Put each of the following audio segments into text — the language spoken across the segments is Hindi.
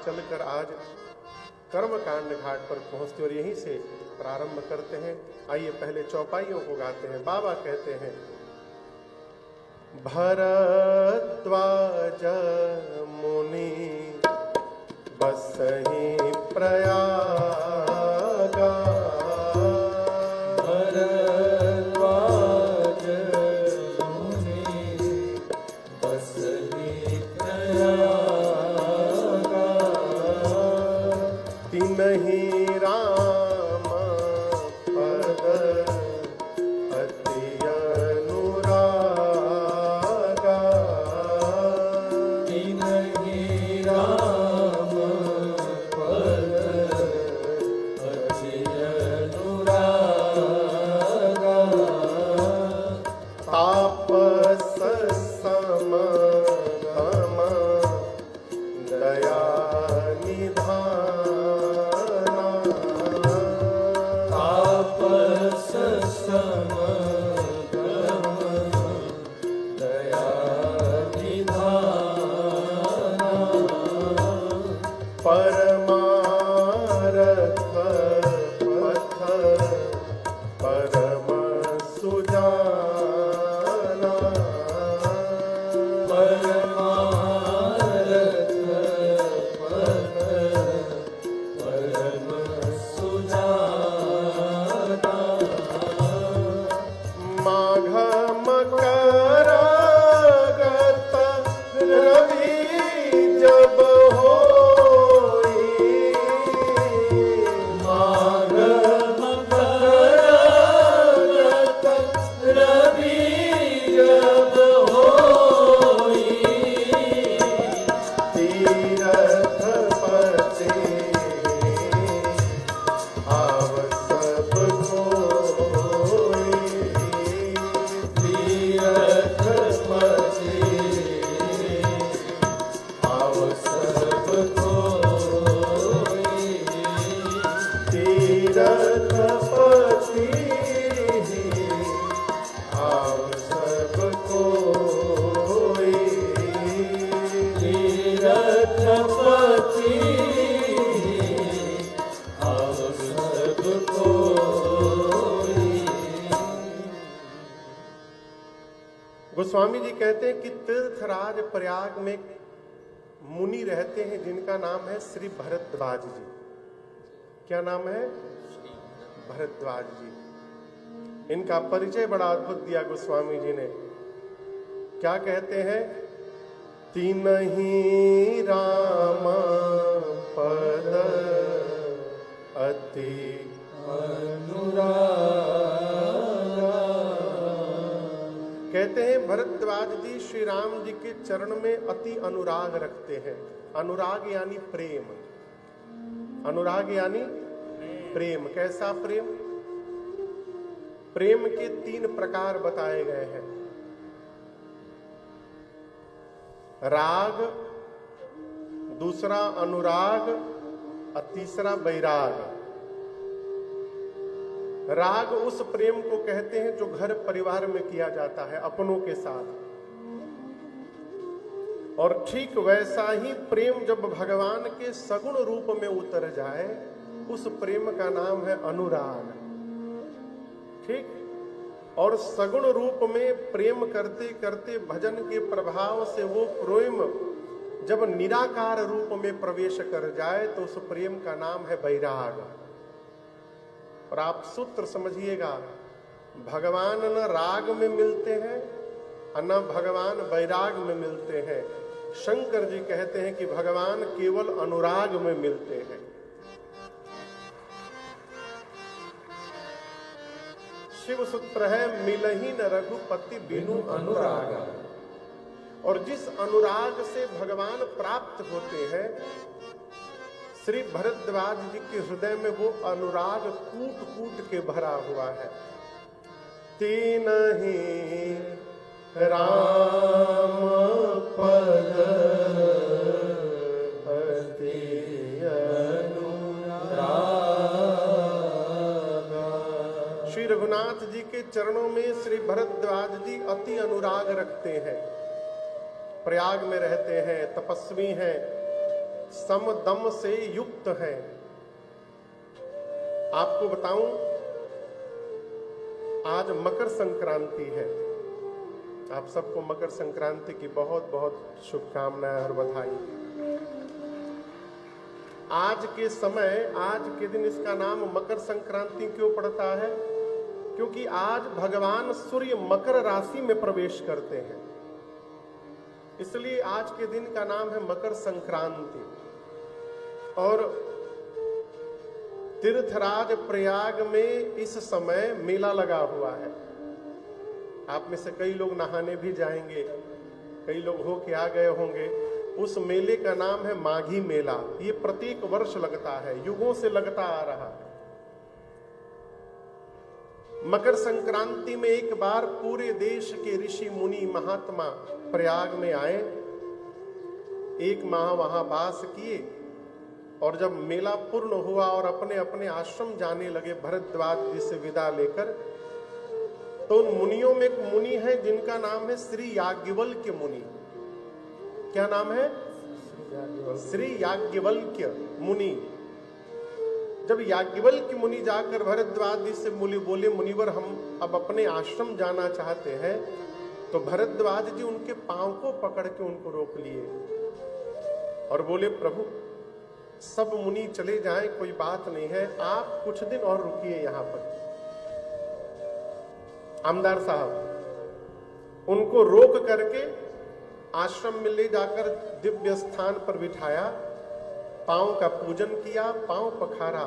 चलकर आज कर्मकांड घाट पर पहुंचते और यहीं से प्रारंभ करते हैं। आइए पहले चौपाइयों को गाते हैं। बाबा कहते हैं, भरद्वाज मुनि बसहि प्रयागा, भरद्वाज मुनि बसहि प्रयागा, तिन्हि राम पद अति अनुरागा, तिन्हि राम पद अति अनुरागा, तापस समतम दया निधाना, तापस समतम दया निधाना, परमारथ पथ परम सुजाना, परमारथ पथ परम सुजाना, माघ मकर गत रवि जब होई, माघ मकर गत रवि जब होई, तीरथ पते आव सब कोई, तीरथ पते आव सब कोई, तीरथ पति आव सब कोई, तीरथ पति आव सब कोई। गोस्वामी जी कहते हैं कि तीर्थराज प्रयाग में मुनि रहते हैं जिनका नाम है श्री भरद्वाज जी। क्या नाम है? भरद्वाज जी। इनका परिचय बड़ा अद्भुत दिया गोस्वामी जी ने। क्या कहते हैं? तीनहि राम पद अति अनुरागा, कहते हैं भरद्वाज जी श्री राम जी के चरण में अति अनुराग रखते हैं। अनुराग यानी प्रेम। अनुराग यानी प्रेम। कैसा प्रेम? प्रेम के 3 प्रकार बताए गए हैं। राग, दूसरा अनुराग और तीसरा वैराग। राग उस प्रेम को कहते हैं जो घर परिवार में किया जाता है अपनों के साथ, और ठीक वैसा ही प्रेम जब भगवान के सगुण रूप में उतर जाए उस प्रेम का नाम है अनुराग। ठीक? और सगुण रूप में प्रेम करते करते भजन के प्रभाव से वो प्रेम जब निराकार रूप में प्रवेश कर जाए तो उस प्रेम का नाम है वैराग। और आप सूत्र समझिएगा, भगवान न राग में मिलते हैं और न भगवान वैराग में मिलते हैं। शंकर जी कहते हैं कि भगवान केवल अनुराग में मिलते हैं। शिव सूत्र है, मिलहि न रघुपति बिनु अनुरागा। और जिस अनुराग से भगवान प्राप्त होते हैं, श्री भरद्वाज जी के हृदय में वो अनुराग कूट कूट के भरा हुआ है। तीनहि राम पद अति अनुरागा। श्री रघुनाथ जी के चरणों में श्री भरद्वाज जी अति अनुराग रखते हैं। प्रयाग में रहते हैं, तपस्वी हैं, सम दम से युक्त है। आपको बताऊं, आज मकर संक्रांति है। आप सबको मकर संक्रांति की बहुत बहुत शुभकामनाएं और बधाई। आज के समय, आज के दिन इसका नाम मकर संक्रांति क्यों पड़ता है? क्योंकि आज भगवान सूर्य मकर राशि में प्रवेश करते हैं, इसलिए आज के दिन का नाम है मकर संक्रांति। और तीर्थराज प्रयाग में इस समय मेला लगा हुआ है। आप में से कई लोग नहाने भी जाएंगे, कई लोग हो के आ गए होंगे। उस मेले का नाम है माघी मेला। ये प्रत्येक वर्ष लगता है, युगों से लगता आ रहा है। मकर संक्रांति में एक बार पूरे देश के ऋषि मुनि महात्मा प्रयाग में आए, एक माह वहां वास किए, और जब मेला पूर्ण हुआ और अपने अपने आश्रम जाने लगे भरद्वाज जी से विदा लेकर, तो उन मुनियों में एक मुनि है जिनका नाम है श्री याज्ञवल्क्य मुनि। क्या नाम है? श्री याज्ञवल्क्य मुनि। जब याज्ञवल्क्य मुनि जाकर भरद्वाज जी से बोले, मुनिवर हम अब अपने आश्रम जाना चाहते हैं, तो भरद्वाज जी उनके पांव को पकड़ के उनको रोक लिए और बोले, प्रभु सब मुनि चले जाएं, कोई बात नहीं है, आप कुछ दिन और रुकिए यहां पर। आमदार साहब उनको रोक करके आश्रम में ले जाकर दिव्य स्थान पर बिठाया, पांव का पूजन किया, पांव पखारा।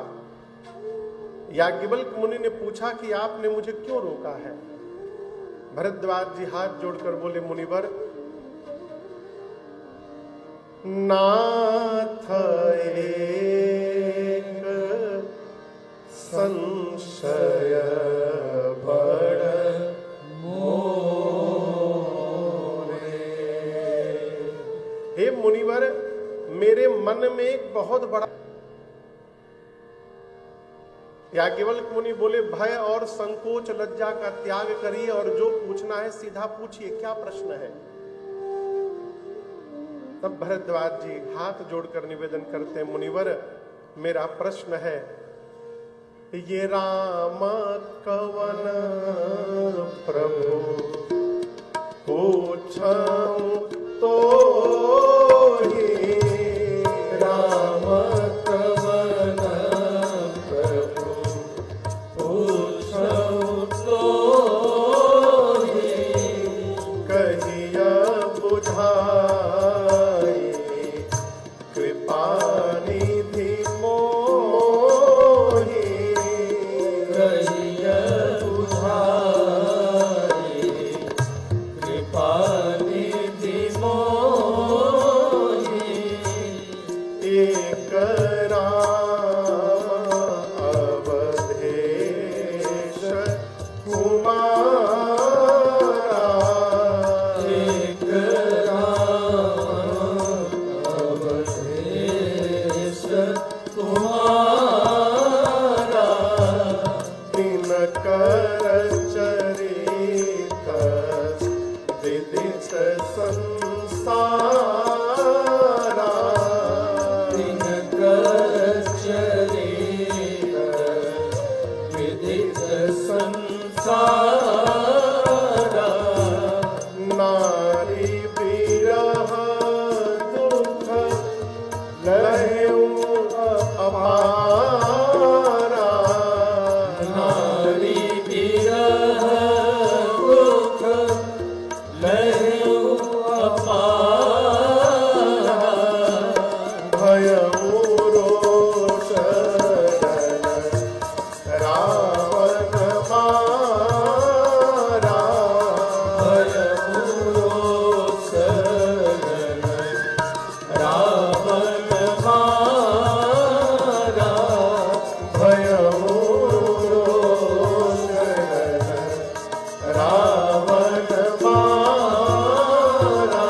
याज्ञवल्क्य मुनि ने पूछा कि आपने मुझे क्यों रोका है? भरद्वाज जी हाथ जोड़कर बोले, मुनिवर नाथ एक संशय बड़ हे मुनिवर, मेरे मन में एक बहुत बड़ा। याज्ञवल्क्य मुनि बोले, भय और संकोच लज्जा का त्याग करिए और जो पूछना है सीधा पूछिए, क्या प्रश्न है? तब भरद्वाज जी हाथ जोड़कर निवेदन करते हैं, मुनिवर मेरा प्रश्न है, ये राम कवन प्रभु पूछूं तो ही, राम कवन प्रभु पूछूं तो ही, कहिया बुझाई कृपा निधि मोहि, कहिया बुझाई कृपा निधि मोहि, एक राम अवधेश कुमारा, एक राम अवधेश कुमारा, दिनकर चरित विदित संसारा, दिनकर चरित विदित संसारा, नारी विरह दुख लहऊ अपारा, नारी विरह दुख लहऊ अपारा, भयऊ रोषन रावण मारा, भयऊ रोषन रावण मारा, भयऊ रोषन रावण मारा।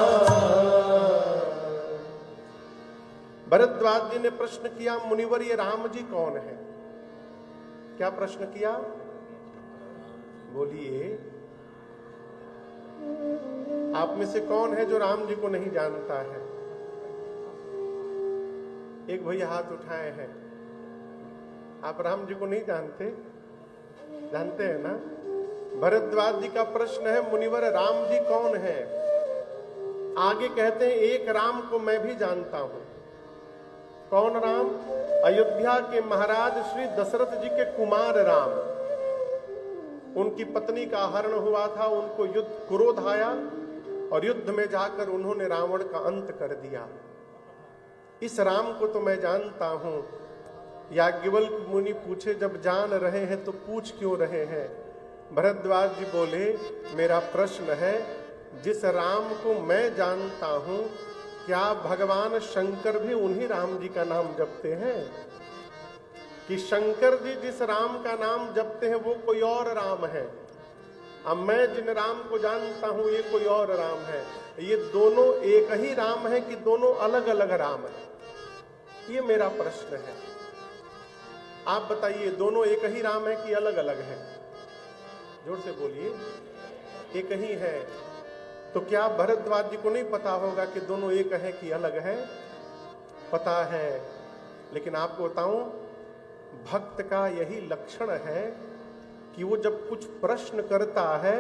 भरद्वाज जी ने प्रश्न किया, मुनिवर ये राम जी कौन है? क्या प्रश्न किया? बोलिए, आप में से कौन है जो राम जी को नहीं जानता है? एक भैया हाथ उठाए हैं। आप राम जी को नहीं जानते? जानते हैं ना? भरद्वाज जी का प्रश्न है, मुनिवर राम जी कौन है? आगे कहते हैं, एक राम को मैं भी जानता हूं। कौन राम? अयोध्या के महाराज श्री दशरथ जी के कुमार राम। उनकी पत्नी का हरण हुआ था, उनको युद्ध क्रोध आया और युद्ध में जाकर उन्होंने रावण का अंत कर दिया। इस राम को तो मैं जानता हूं। याज्ञवल्क्य मुनि पूछे, जब जान रहे हैं तो पूछ क्यों रहे हैं? भरद्वाज जी बोले, मेरा प्रश्न है, जिस राम को मैं जानता हूं, क्या भगवान शंकर भी उन्हीं राम जी का नाम जपते हैं? कि शंकर जी जिस राम का नाम जपते हैं वो कोई और राम है, अब मैं जिन राम को जानता हूं ये कोई और राम है। ये दोनों एक ही राम है कि दोनों अलग अलग राम है? ये मेरा प्रश्न है। आप बताइए, दोनों एक ही राम है कि अलग अलग है? जोर से बोलिए। एक ही है। तो क्या भरद्वाज जी को नहीं पता होगा कि दोनों एक है कि अलग है? पता है। लेकिन आपको बताऊं, भक्त का यही लक्षण है कि वो जब कुछ प्रश्न करता है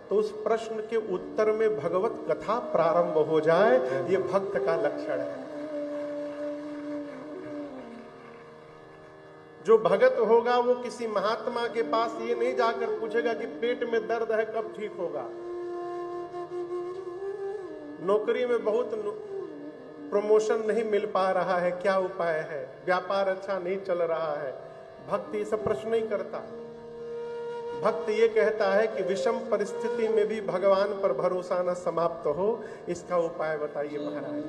तो उस प्रश्न के उत्तर में भगवत कथा प्रारंभ हो जाए, ये भक्त का लक्षण है। जो भगत होगा वो किसी महात्मा के पास ये नहीं जाकर पूछेगा कि पेट में दर्द है कब ठीक होगा। नौकरी में बहुत प्रमोशन नहीं मिल पा रहा है, क्या उपाय है? व्यापार अच्छा नहीं चल रहा है। भक्त ये सब प्रश्न नहीं करता। भक्त ये कहता है कि विषम परिस्थिति में भी भगवान पर भरोसा न समाप्त हो, इसका उपाय बताइए महाराज।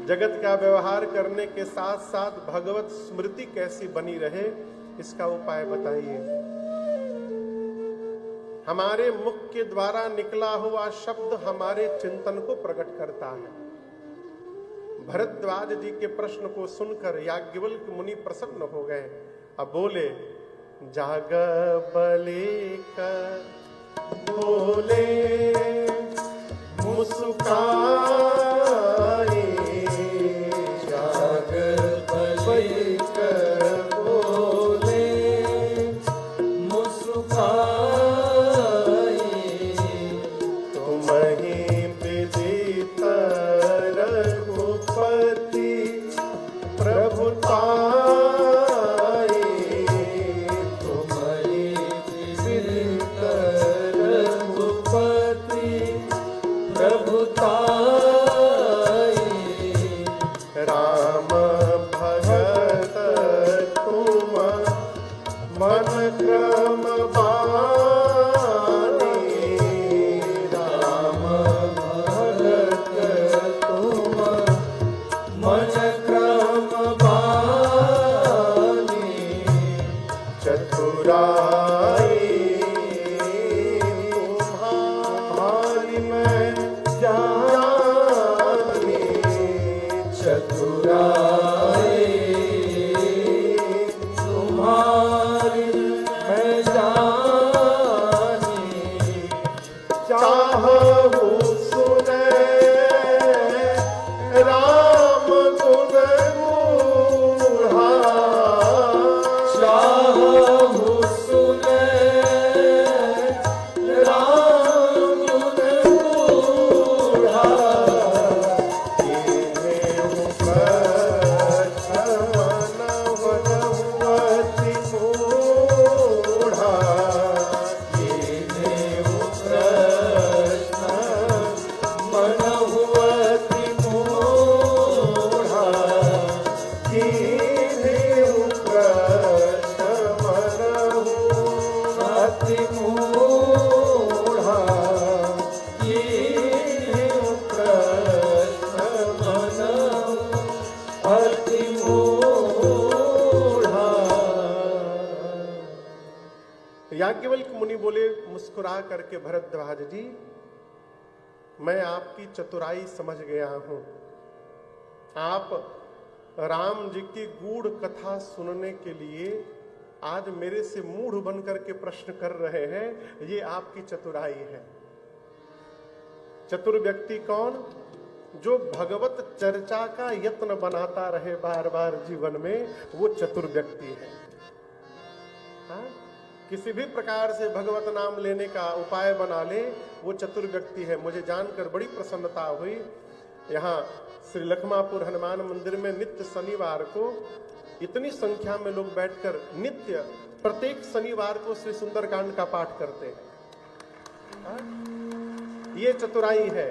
जगत का व्यवहार करने के साथ साथ भगवत स्मृति कैसी बनी रहे, इसका उपाय बताइए। हमारे मुख के द्वारा निकला हुआ शब्द हमारे चिंतन को प्रकट करता है। भरद्वाज जी के प्रश्न को सुनकर याज्ञवल्क्य मुनि प्रसन्न हो गए। अब बोले, जाग बले कर बोले मुस्काए, जाग बले कर बोले मुस्काए, तुम्हीं विदित रघुपति प्रभुता, राम भगत तुम मन क्रम बानी, राम भगत तुम मन क्रम बानी, चतुराई तुम्हारी मैं जानी, चतुराई तुम्हारी मैं जानी, चाहूं सुने राम गुण गूढ़ा, चाहूं सुने राम गुण गूढ़ा, याज्ञवल्क्य मुनि बोले मुस्कुरा करके, भरद्वाज जी मैं आपकी चतुराई समझ गया हूं। आप राम जी की गूढ़ कथा सुनने के लिए आज मेरे से मूढ़ बन करके प्रश्न कर रहे हैं, ये आपकी चतुराई है। चतुर व्यक्ति कौन? जो भगवत चर्चा का यत्न बनाता रहे बार बार जीवन में, वो चतुर व्यक्ति है। हाँ? किसी भी प्रकार से भगवत नाम लेने का उपाय बना ले, वो चतुर व्यक्ति है। मुझे जानकर बड़ी प्रसन्नता हुई, यहाँ श्री लखमापुर हनुमान मंदिर में नित्य शनिवार को इतनी संख्या में लोग बैठकर नित्य प्रत्येक शनिवार को श्री सुंदरकांड का पाठ करते हैं। हाँ? ये चतुराई है,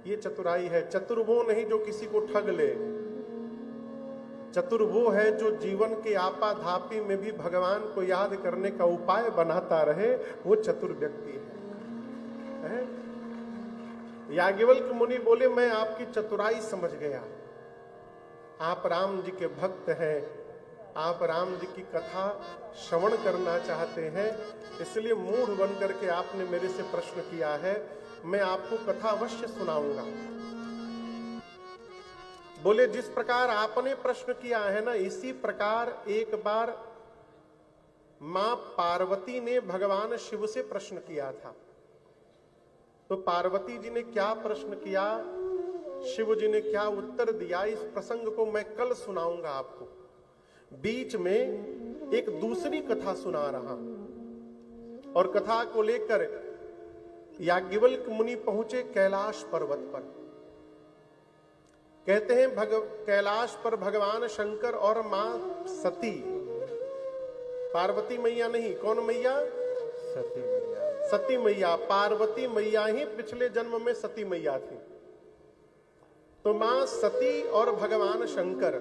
ये चतुराई है। चतुर वो नहीं जो किसी को ठग ले, चतुर वो है जो जीवन के आपाधापी में भी भगवान को याद करने का उपाय बनाता रहे, वो चतुर व्यक्ति है। याज्ञवल्क्य मुनि बोले, मैं आपकी चतुराई समझ गया। आप राम जी के भक्त हैं, आप राम जी की कथा श्रवण करना चाहते हैं, इसलिए मूढ़ बन करके आपने मेरे से प्रश्न किया है। मैं आपको कथा अवश्य सुनाऊंगा। बोले, जिस प्रकार आपने प्रश्न किया है ना, इसी प्रकार एक बार मां पार्वती ने भगवान शिव से प्रश्न किया था। तो पार्वती जी ने क्या प्रश्न किया, शिव जी ने क्या उत्तर दिया, इस प्रसंग को मैं कल सुनाऊंगा आपको। बीच में एक दूसरी कथा सुना रहा हूं, और कथा को लेकर याज्ञवल्क्य मुनि पहुंचे कैलाश पर्वत पर। कहते हैं कैलाश पर भगवान शंकर और मां सती, पार्वती मैया नहीं, कौन मैया? सती मैया। सती मैया, पार्वती मैया ही पिछले जन्म में सती मैया थी। तो मां सती और भगवान शंकर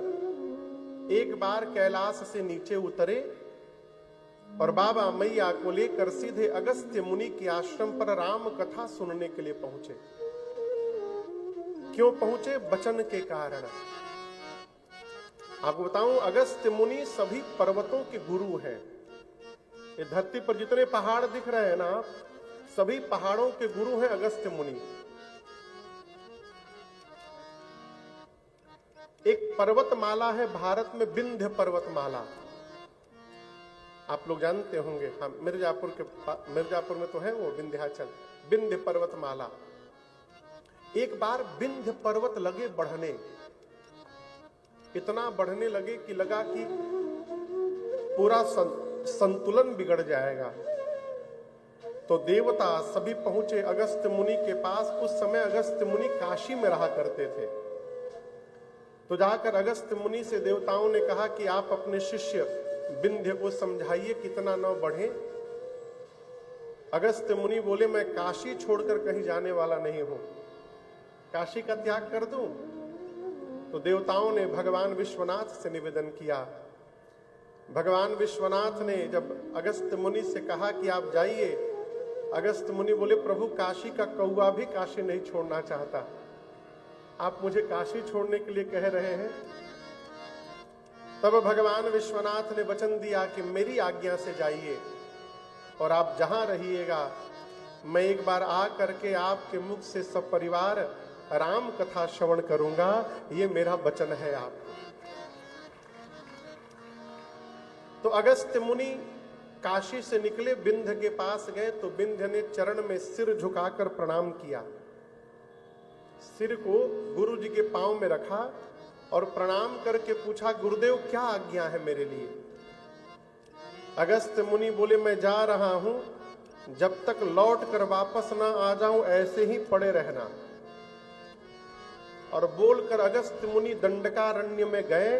एक बार कैलाश से नीचे उतरे और बाबा मैया को लेकर सीधे अगस्त्य मुनि के आश्रम पर राम कथा सुनने के लिए पहुंचे। क्यों पहुंचे? वचन के कारण। आपको बताऊं, अगस्त्य मुनि सभी पर्वतों के गुरु हैं। ये धरती पर जितने पहाड़ दिख रहे हैं ना, सभी पहाड़ों के गुरु हैं अगस्त्य मुनि। एक पर्वतमाला है भारत में, विंध्य पर्वतमाला, आप लोग जानते होंगे। हाँ, मिर्जापुर में तो है वो विंध्याचल, विंध्य पर्वतमाला। एक बार विंध्य पर्वत लगे बढ़ने, इतना बढ़ने लगे कि लगा कि पूरा संतुलन बिगड़ जाएगा। तो देवता सभी पहुंचे अगस्त्य मुनि के पास। उस समय अगस्त्य मुनि काशी में रहा करते थे। तो जाकर अगस्त्य मुनि से देवताओं ने कहा कि आप अपने शिष्य विंध्य को समझाइए कितना न बढ़े। अगस्त्य मुनि बोले, मैं काशी छोड़कर कहीं जाने वाला नहीं हूं, काशी का त्याग कर दूं? तो देवताओं ने भगवान विश्वनाथ से निवेदन किया। भगवान विश्वनाथ ने जब अगस्त्य मुनि से कहा कि आप जाइए, अगस्त्य मुनि बोले, प्रभु काशी का कौवा भी काशी नहीं छोड़ना चाहता, आप मुझे काशी छोड़ने के लिए कह रहे हैं? तब भगवान विश्वनाथ ने वचन दिया कि मेरी आज्ञा से जाइए और आप जहां रहिएगा, मैं एक बार आ करके आपके मुख से सपरिवार राम कथा श्रवण करूंगा, ये मेरा वचन है आपको। तो अगस्त्य मुनि काशी से निकले, विंध्य के पास गए तो विंध्य ने चरण में सिर झुकाकर प्रणाम किया। सिर को गुरु जी के पांव में रखा और प्रणाम करके पूछा, गुरुदेव क्या आज्ञा है मेरे लिए? अगस्त्य मुनि बोले, मैं जा रहा हूं, जब तक लौट कर वापस ना आ जाऊं ऐसे ही पड़े रहना। और बोलकर अगस्त्य मुनि दंडकारण्य में गए,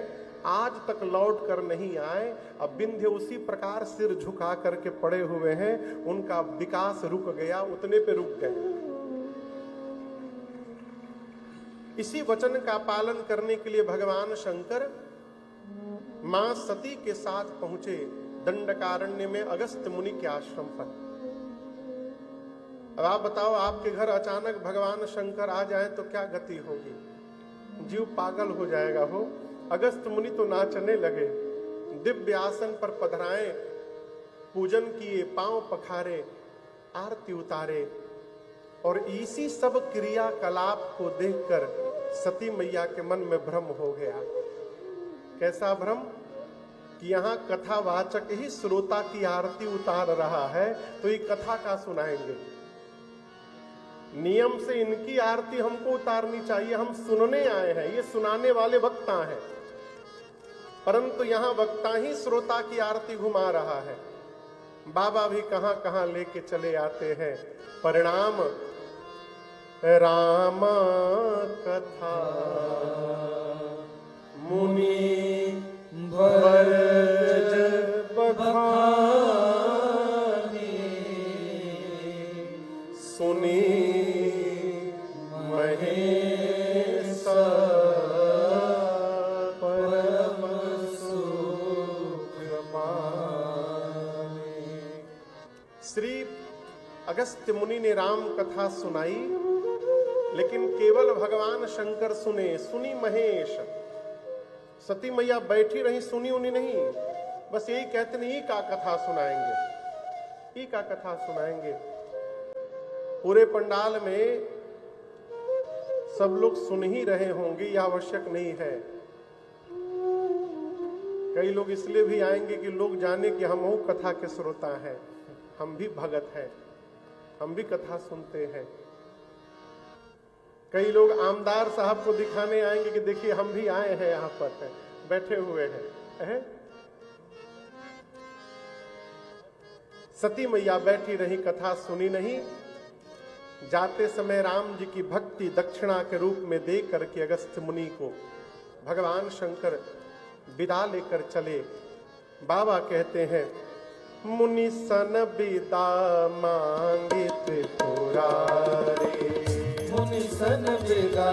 आज तक लौट कर नहीं आए। अब विंध्य उसी प्रकार सिर झुका करके पड़े हुए हैं, उनका विकास रुक गया, उतने पे रुक गए। इसी वचन का पालन करने के लिए भगवान शंकर मां सती के साथ पहुंचे दंडकारण्य में अगस्त्य मुनि के आश्रम पर। अब आप बताओ, आपके घर अचानक भगवान शंकर आ जाए तो क्या गति होगी? जीव पागल हो जाएगा हो। अगस्त्य मुनि तो नाचने लगे, दिव्य आसन पर पधराए, पूजन किए, पांव पखारे, आरती उतारे। और इसी सब क्रियाकलाप को देखकर सती मैया के मन में भ्रम हो गया। कैसा भ्रम? कि यहाँ कथावाचक ही श्रोता की आरती उतार रहा है, तो ये कथा का सुनाएंगे। नियम से इनकी आरती हमको उतारनी चाहिए, हम सुनने आए हैं, ये सुनाने वाले वक्ता हैं, परंतु यहां वक्ता ही श्रोता की आरती घुमा रहा है। बाबा भी कहां कहां लेके चले आते हैं। परिणाम राम कथा मुनि भरज बखानी, सुनी महेश परम सुख माने। श्री अगस्त्य मुनि ने राम कथा सुनाई, लेकिन केवल भगवान शंकर सुने। सुनी महेश, सती मैया बैठी रही, सुनी उनी नहीं, बस यही कहते नहीं का कथा सुनाएंगे, ही का कथा सुनाएंगे। पूरे पंडाल में सब लोग सुन ही रहे होंगे, यह आवश्यक नहीं है। कई लोग इसलिए भी आएंगे कि लोग जाने कि हम वो कथा के श्रोता हैं, हम भी भगत हैं, हम भी कथा सुनते हैं। कई लोग आमदार साहब को दिखाने आएंगे कि देखिए हम भी आए हैं, यहां पर है, बैठे हुए हैं। सती मैया बैठी रही, कथा सुनी नहीं। जाते समय राम जी की भक्ति दक्षिणा के रूप में दे करके अगस्त्य मुनि को भगवान शंकर विदा लेकर चले। बाबा कहते हैं, मुनि सन विदा मांगे त्रिपुरारी, मुनि सन विदा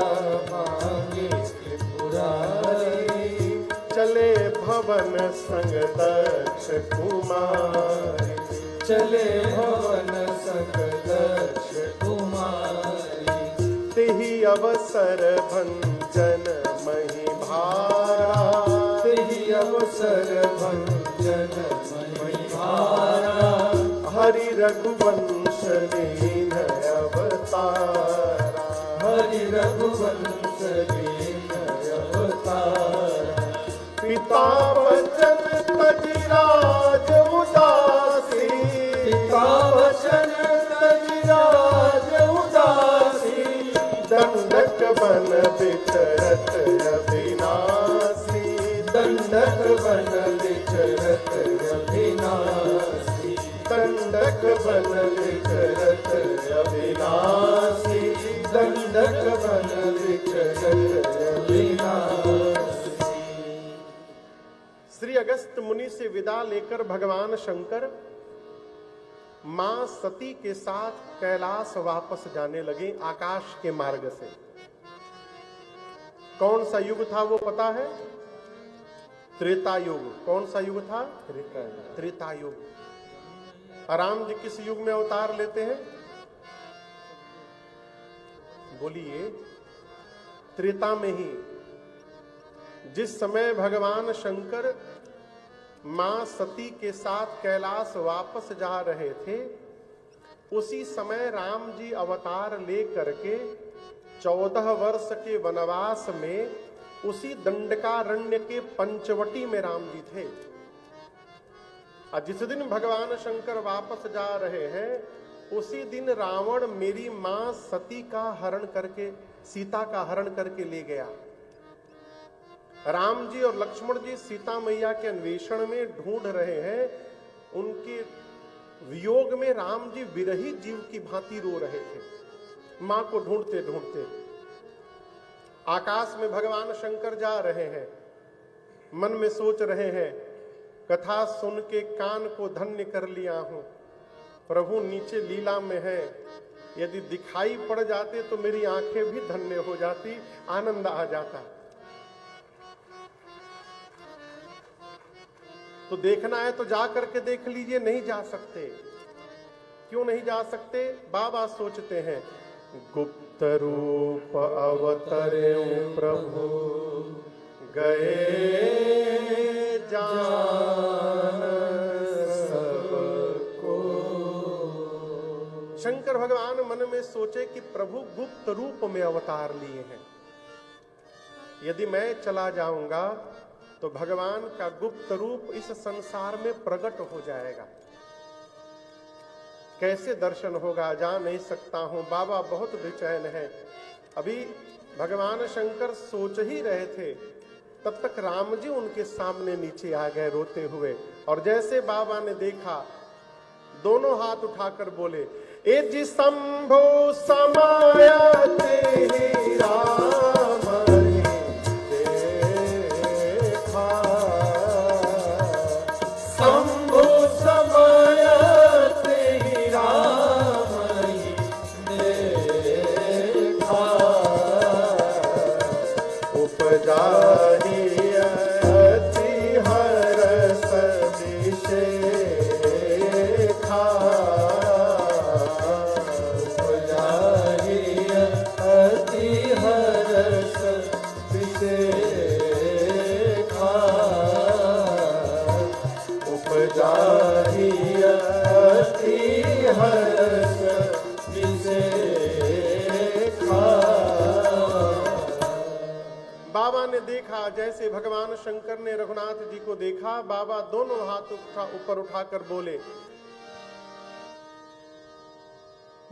मांगे त्रिपुरारी, चले भवन संग दक्ष कुमारी, चले भवन संग दक्ष कुमारी, तेहि अवसर भंजन मही भारा, तेहि अवसर भंजन मही भारा, हरि रघुवंश लीन अवतारा, हरि रघुवंश लीन अवतारा, पिता वचन तजि राज उदासी, पिता वचन तजि राज उदासी, दंडक बन विचरत अविनाशी, दंडक बन विचरत अविनाशी, दंडक बन विचरत अविनाशी, दंडक बन विचरत अविनाशी। श्री अगस्त्य मुनि से विदा लेकर भगवान शंकर मां सती के साथ कैलाश वापस जाने लगे आकाश के मार्ग से। कौन सा युग था वो पता है? त्रेता युग। कौन सा युग था? त्रेता युग। राम जी किस युग में अवतार लेते हैं? बोलिए। त्रेता में ही। जिस समय भगवान शंकर मां सती के साथ कैलाश वापस जा रहे थे, उसी समय राम जी अवतार ले करके 14 वर्ष के वनवास में उसी दंडकारण्य के पंचवटी में राम जी थे। और जिस दिन भगवान शंकर वापस जा रहे हैं, उसी दिन रावण मेरी मां सती का हरण करके, सीता का हरण करके ले गया। राम जी और लक्ष्मण जी सीता मैया के अन्वेषण में ढूंढ रहे हैं। उनके वियोग में राम जी विरही जीव की भांति रो रहे थे, मां को ढूंढते ढूंढते। आकाश में भगवान शंकर जा रहे हैं, मन में सोच रहे हैं, कथा सुन के कान को धन्य कर लिया हूं, प्रभु नीचे लीला में है, यदि दिखाई पड़ जाते तो मेरी आंखें भी धन्य हो जाती, आनंद आ जाता। तो देखना है तो जा करके देख लीजिए, नहीं जा सकते। क्यों नहीं जा सकते? बाबा सोचते हैं, गुप्त रूप अवतरे प्रभु गए जान सबको। शंकर भगवान मन में सोचे कि प्रभु गुप्त रूप में अवतार लिए हैं, यदि मैं चला जाऊंगा तो भगवान का गुप्त रूप इस संसार में प्रकट हो जाएगा। कैसे दर्शन होगा, जा नहीं सकता हूं, बाबा बहुत बेचैन है। अभी भगवान शंकर सोच ही रहे थे, तब तक राम जी उनके सामने नीचे आ गए रोते हुए। और जैसे बाबा ने देखा, दोनों हाथ उठाकर बोले, ए जी शंभो समायते ही राम देखा, शंभो समायते ही राम देखा, उपजा बाबा ने देखा, जैसे भगवान शंकर ने रघुनाथ जी को देखा, बाबा दोनों हाथ ऊपर उठाकर बोले,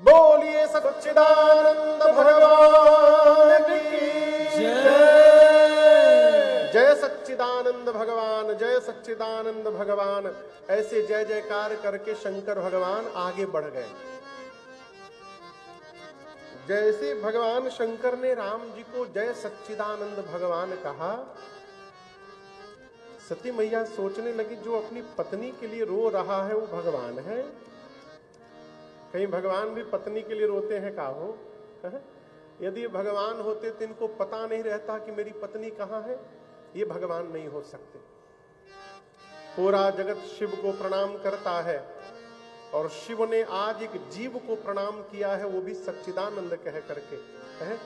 बोलिए सच्चिदानंद भगवान की जय सच्चिदानंद भगवान, जय सच्चिदानंद भगवान। ऐसे जय जयकार करके शंकर भगवान आगे बढ़ गए। जैसे भगवान शंकर ने राम जी को जय सच्चिदानंद भगवान कहा, सती मैया सोचने लगी, जो अपनी पत्नी के लिए रो रहा है वो भगवान है? कहीं भगवान भी पत्नी के लिए रोते हैं का हो? यदि भगवान होते तो इनको पता नहीं रहता कि मेरी पत्नी कहाँ है। ये भगवान नहीं हो सकते। पूरा जगत शिव को प्रणाम करता है, और शिव ने आज एक जीव को प्रणाम किया है, वो भी सच्चिदानंद कह करके है।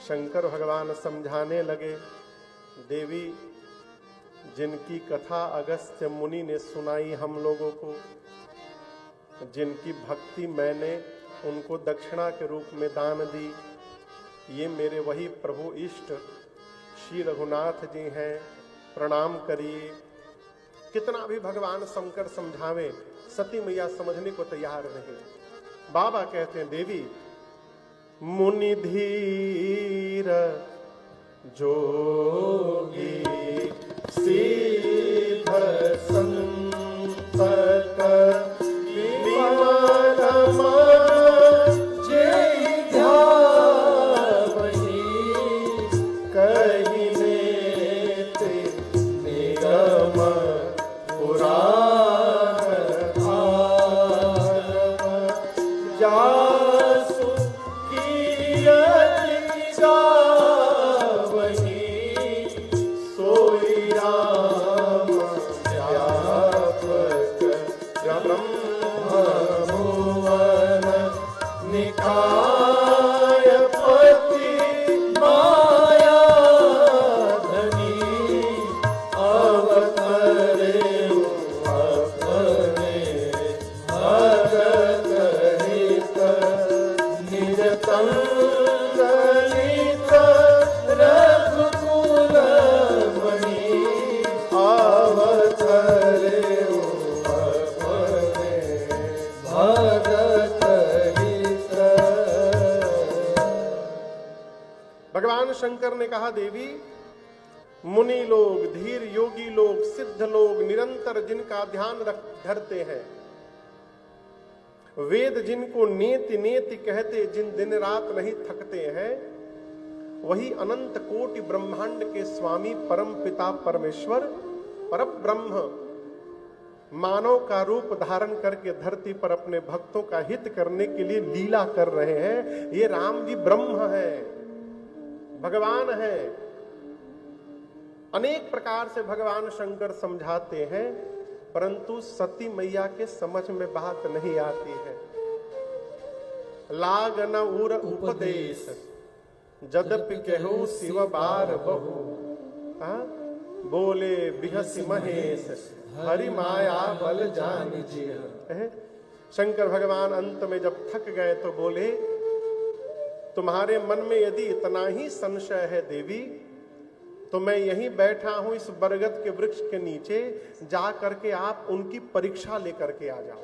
शंकर भगवान समझाने लगे, देवी जिनकी कथा अगस्त्य मुनि ने सुनाई हम लोगों को, जिनकी भक्ति मैंने उनको दक्षिणा के रूप में दान दी, ये मेरे वही प्रभु इष्ट श्री रघुनाथ जी हैं, प्रणाम करिए। कितना भी भगवान शंकर समझावे, सती मैया समझने को तैयार नहीं। बाबा कहते हैं, देवी मुनि धीर जोगी सीध संतक भगवान शंकर ने कहा, देवी मुनि लोग, धीर योगी लोग, सिद्ध लोग निरंतर जिनका ध्यान धरते हैं, वेद जिनको नेति नेति कहते, जिन दिन रात नहीं थकते हैं, वही अनंत कोटि ब्रह्मांड के स्वामी परम पिता परमेश्वर परब्रह्म मानव का रूप धारण करके धरती पर अपने भक्तों का हित करने के लिए लीला कर रहे हैं। ये राम जी ब्रह्म है, भगवान है। अनेक प्रकार से भगवान शंकर समझाते हैं, परंतु सती मैया के समझ में बात नहीं आती है। लाग न उर उपदेश जदपि कहूं शिव बार बहु, बोले बिहसी महेश हरि माया बल जान जी। शंकर भगवान अंत में जब थक गए तो बोले, तुम्हारे मन में यदि इतना ही संशय है देवी, तो मैं यहीं बैठा हूं इस बरगद के वृक्ष के नीचे, जा करके आप उनकी परीक्षा लेकर के आ जाओ।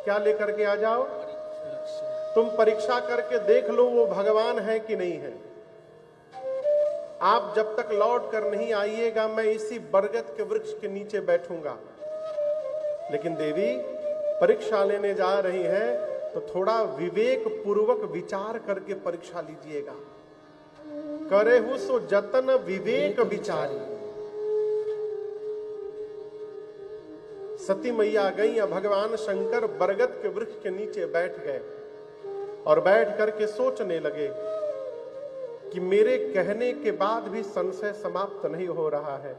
क्या लेकर के आ जाओ? तुम परीक्षा करके देख लो वो भगवान है कि नहीं है। आप जब तक लौट कर नहीं आइएगा मैं इसी बरगद के वृक्ष के नीचे बैठूंगा। लेकिन देवी परीक्षा लेने जा रही है तो थोड़ा विवेक पूर्वक विचार करके परीक्षा लीजिएगा। करेहु सो जतन विवेक विचारी। सती मैया गई और भगवान शंकर बरगद के वृक्ष के नीचे बैठ गए और बैठ करके सोचने लगे कि मेरे कहने के बाद भी संशय समाप्त नहीं हो रहा है।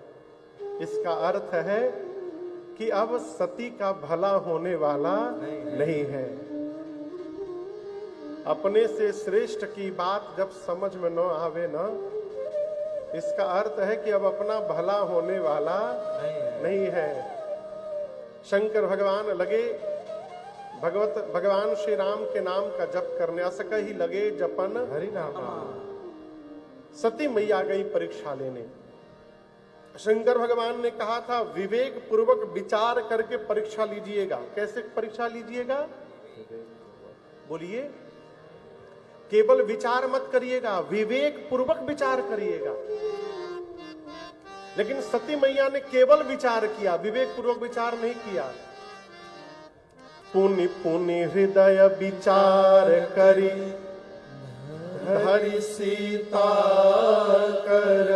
इसका अर्थ है कि अब सती का भला होने वाला नहीं है। अपने से श्रेष्ठ की बात जब समझ में न आवे ना, इसका अर्थ है कि अब अपना भला होने वाला नहीं है। शंकर भगवान लगे भगवान श्री राम के नाम का जप करने, असक ही लगे जपन हरि नाम। सती मैया गई परीक्षा लेने। शंकर भगवान ने कहा था विवेक पूर्वक विचार करके परीक्षा लीजिएगा। कैसे परीक्षा लीजिएगा? बोलिए। केवल विचार मत करिएगा, विवेक पूर्वक विचार करिएगा। लेकिन सती मैया ने केवल विचार किया, विवेक पूर्वक विचार नहीं किया। पुनि पुनि हृदय विचार करी हरि सीता कर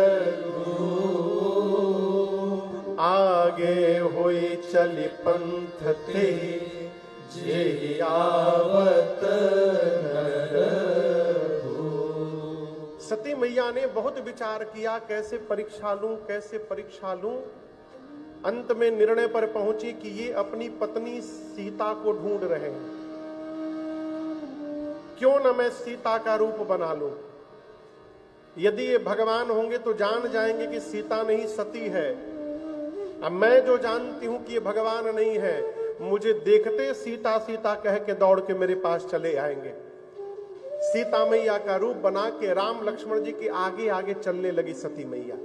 आगे होई चली पंथ ते जे आवत सती मैया ने बहुत विचार किया, कैसे परीक्षा लूं, कैसे परीक्षा लूं। अंत में निर्णय पर पहुंची कि ये अपनी पत्नी सीता को ढूंढ रहे हैं, क्यों न मैं सीता का रूप बना लूं। यदि ये भगवान होंगे तो जान जाएंगे कि सीता नहीं सती है। अब मैं जो जानती हूं कि ये भगवान नहीं है, मुझे देखते सीता सीता कह के दौड़ के मेरे पास चले आएंगे। सीता मैया का रूप बना के राम लक्ष्मण जी के आगे आगे चलने लगी सती मैया।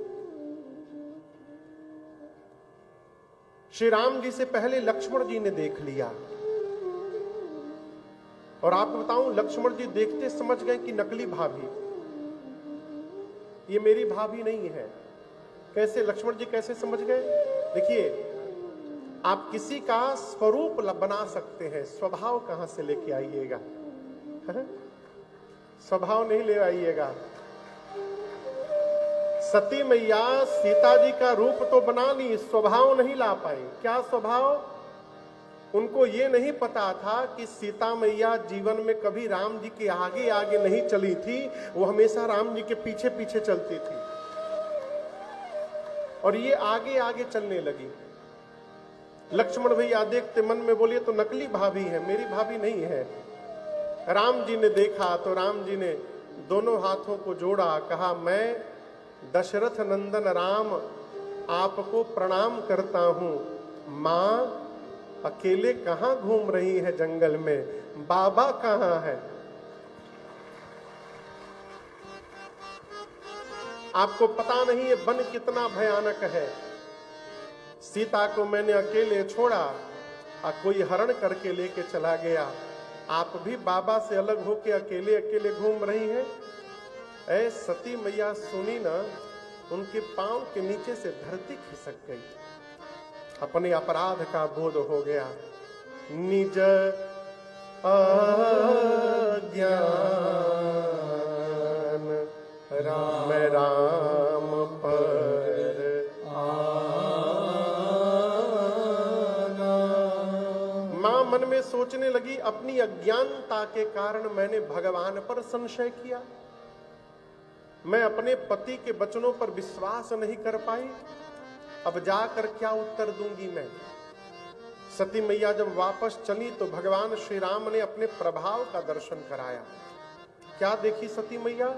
श्री राम जी से पहले लक्ष्मण जी ने देख लिया। और आपको बताऊं, लक्ष्मण जी देखते समझ गए कि नकली भाभी, ये मेरी भाभी नहीं है। कैसे लक्ष्मण जी कैसे समझ गए? देखिए, आप किसी का स्वरूप बना सकते हैं, स्वभाव कहां से लेके आइएगा? स्वभाव नहीं ले आइएगा। सती मैया सीता जी का रूप तो बना ली, स्वभाव नहीं ला पाई। क्या स्वभाव? उनको ये नहीं पता था कि सीता मैया जीवन में कभी राम जी के आगे आगे नहीं चली थी, वो हमेशा राम जी के पीछे पीछे चलती थी। और ये आगे आगे चलने लगी। लक्ष्मण भैया देखते मन में बोलिए तो नकली भाभी है, मेरी भाभी नहीं है। राम जी ने देखा तो राम जी ने दोनों हाथों को जोड़ा, कहा मैं दशरथ नंदन राम आपको प्रणाम करता हूं। मां अकेले कहां घूम रही है जंगल में, बाबा कहां है? आपको पता नहीं ये वन कितना भयानक है। सीता को मैंने अकेले छोड़ा और कोई हरण करके लेके चला गया। आप भी बाबा से अलग होके अकेले अकेले घूम रही हैं। ऐ सती मैया सुनी ना, उनके पांव के नीचे से धरती खिसक गई। अपने अपराध का बोध हो गया। निज अज्ञान राम राम पर आना। मां मन में सोचने लगी, अपनी अज्ञानता के कारण मैंने भगवान पर संशय किया, मैं अपने पति के वचनों पर विश्वास नहीं कर पाई। अब जाकर क्या उत्तर दूंगी मैं? सती मैया जब वापस चली तो भगवान श्री राम ने अपने प्रभाव का दर्शन कराया। क्या देखी सती मैया?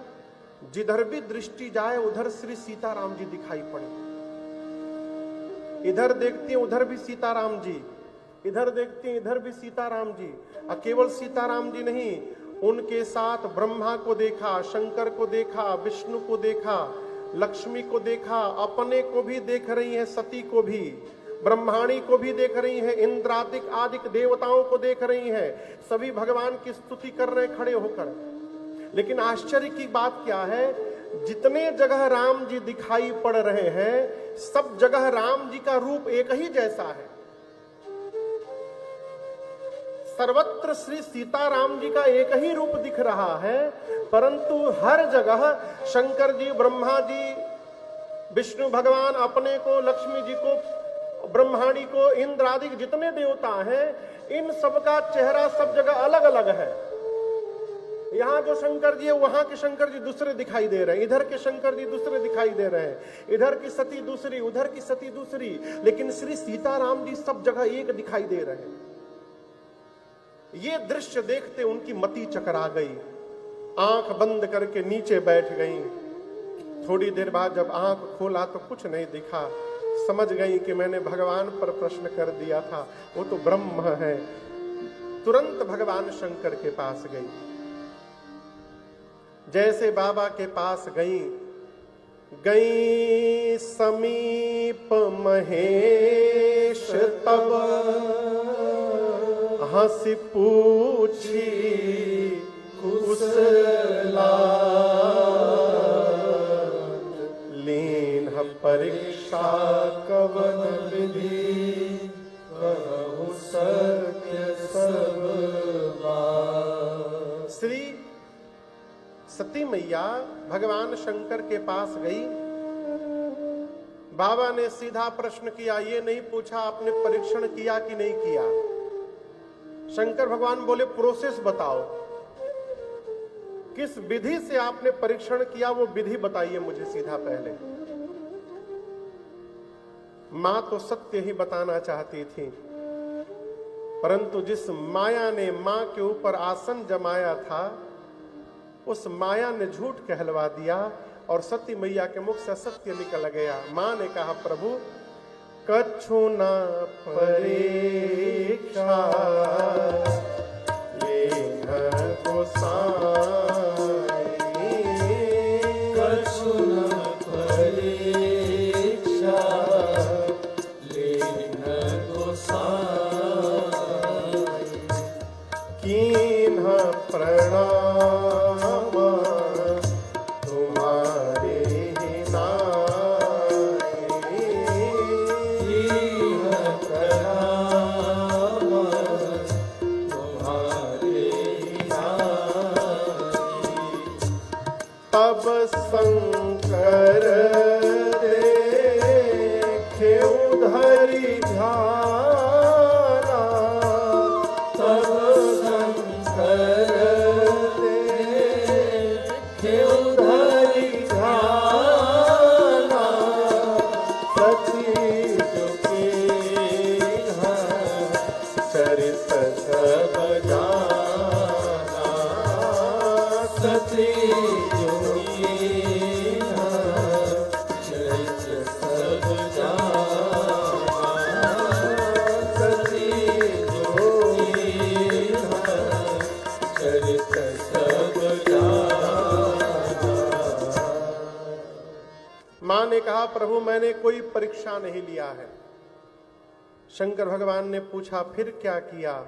जिधर भी दृष्टि जाए उधर श्री सीताराम जी दिखाई पड़े। इधर देखती हैं उधर भी सीताराम जी, इधर देखती हैं इधर भी सीताराम जी। केवल सीताराम जी नहीं, उनके साथ ब्रह्मा को देखा, शंकर को देखा, विष्णु को देखा, लक्ष्मी को देखा, अपने को भी देख रही हैं, सती को भी। ब्रह्माणी को भी देख रही हैं, इंद्रादिक आदिक देवताओं को देख रही हैं, सभी भगवान की स्तुति कर रहे हैं खड़े होकर। लेकिन आश्चर्य की बात क्या है, जितने जगह राम जी दिखाई पड़ रहे हैं सब जगह राम जी का रूप एक ही जैसा है। सर्वत्र श्री सीताराम जी का एक ही रूप दिख रहा है, परंतु हर जगह शंकर जी, ब्रह्मा जी, विष्णु भगवान अपने को, लक्ष्मी जी को, ब्रह्माणी को, इंद्र आदि जितने देवता हैं, इन सबका चेहरा सब जगह अलग अलग है। यहां जो शंकर जी है वहां के शंकर जी दूसरे दिखाई दे रहे हैं, इधर के शंकर जी दूसरे दिखाई दे रहे हैं, इधर की सती दूसरी, उधर की सती दूसरी, लेकिन श्री सीताराम जी सब जगह एक दिखाई दे रहे हैं। ये दृश्य देखते उनकी मति चकरा गई, आंख बंद करके नीचे बैठ गई। थोड़ी देर बाद जब आंख खोला तो कुछ नहीं दिखा, समझ गई कि मैंने भगवान पर प्रश्न कर दिया था, वो तो ब्रह्म है। तुरंत भगवान शंकर के पास गई। जैसे बाबा के पास गई समीप महेश तब हंसी पूछी कुशला, लीन परीक्षा कवन विधि कहु सत्य सब बात। श्री सती मैया भगवान शंकर के पास गई। बाबा ने सीधा प्रश्न किया, ये नहीं पूछा आपने परीक्षण किया कि नहीं किया। शंकर भगवान बोले प्रोसेस बताओ, किस विधि से आपने परीक्षण किया, वो विधि बताइए मुझे सीधा पहले। मां तो सत्य ही बताना चाहती थी, परंतु जिस माया ने मां के ऊपर आसन जमाया था, उस माया ने झूठ कहलवा दिया और सती मैया के मुख से सत्य निकल गया। मां ने कहा, प्रभु कछु न परीक्षा लेह गोसाई, कछु न परीक्षा लेह गोसाई, कीन्ह प्रणाम शंकर देखे उधरी ध्याना, तब शंकर देखे उधरी ध्याना, सती चुकी चरित सब जाना, सती मां ने कहा, प्रभु मैंने कोई परीक्षा नहीं लिया है। शंकर भगवान ने पूछा, फिर क्या किया?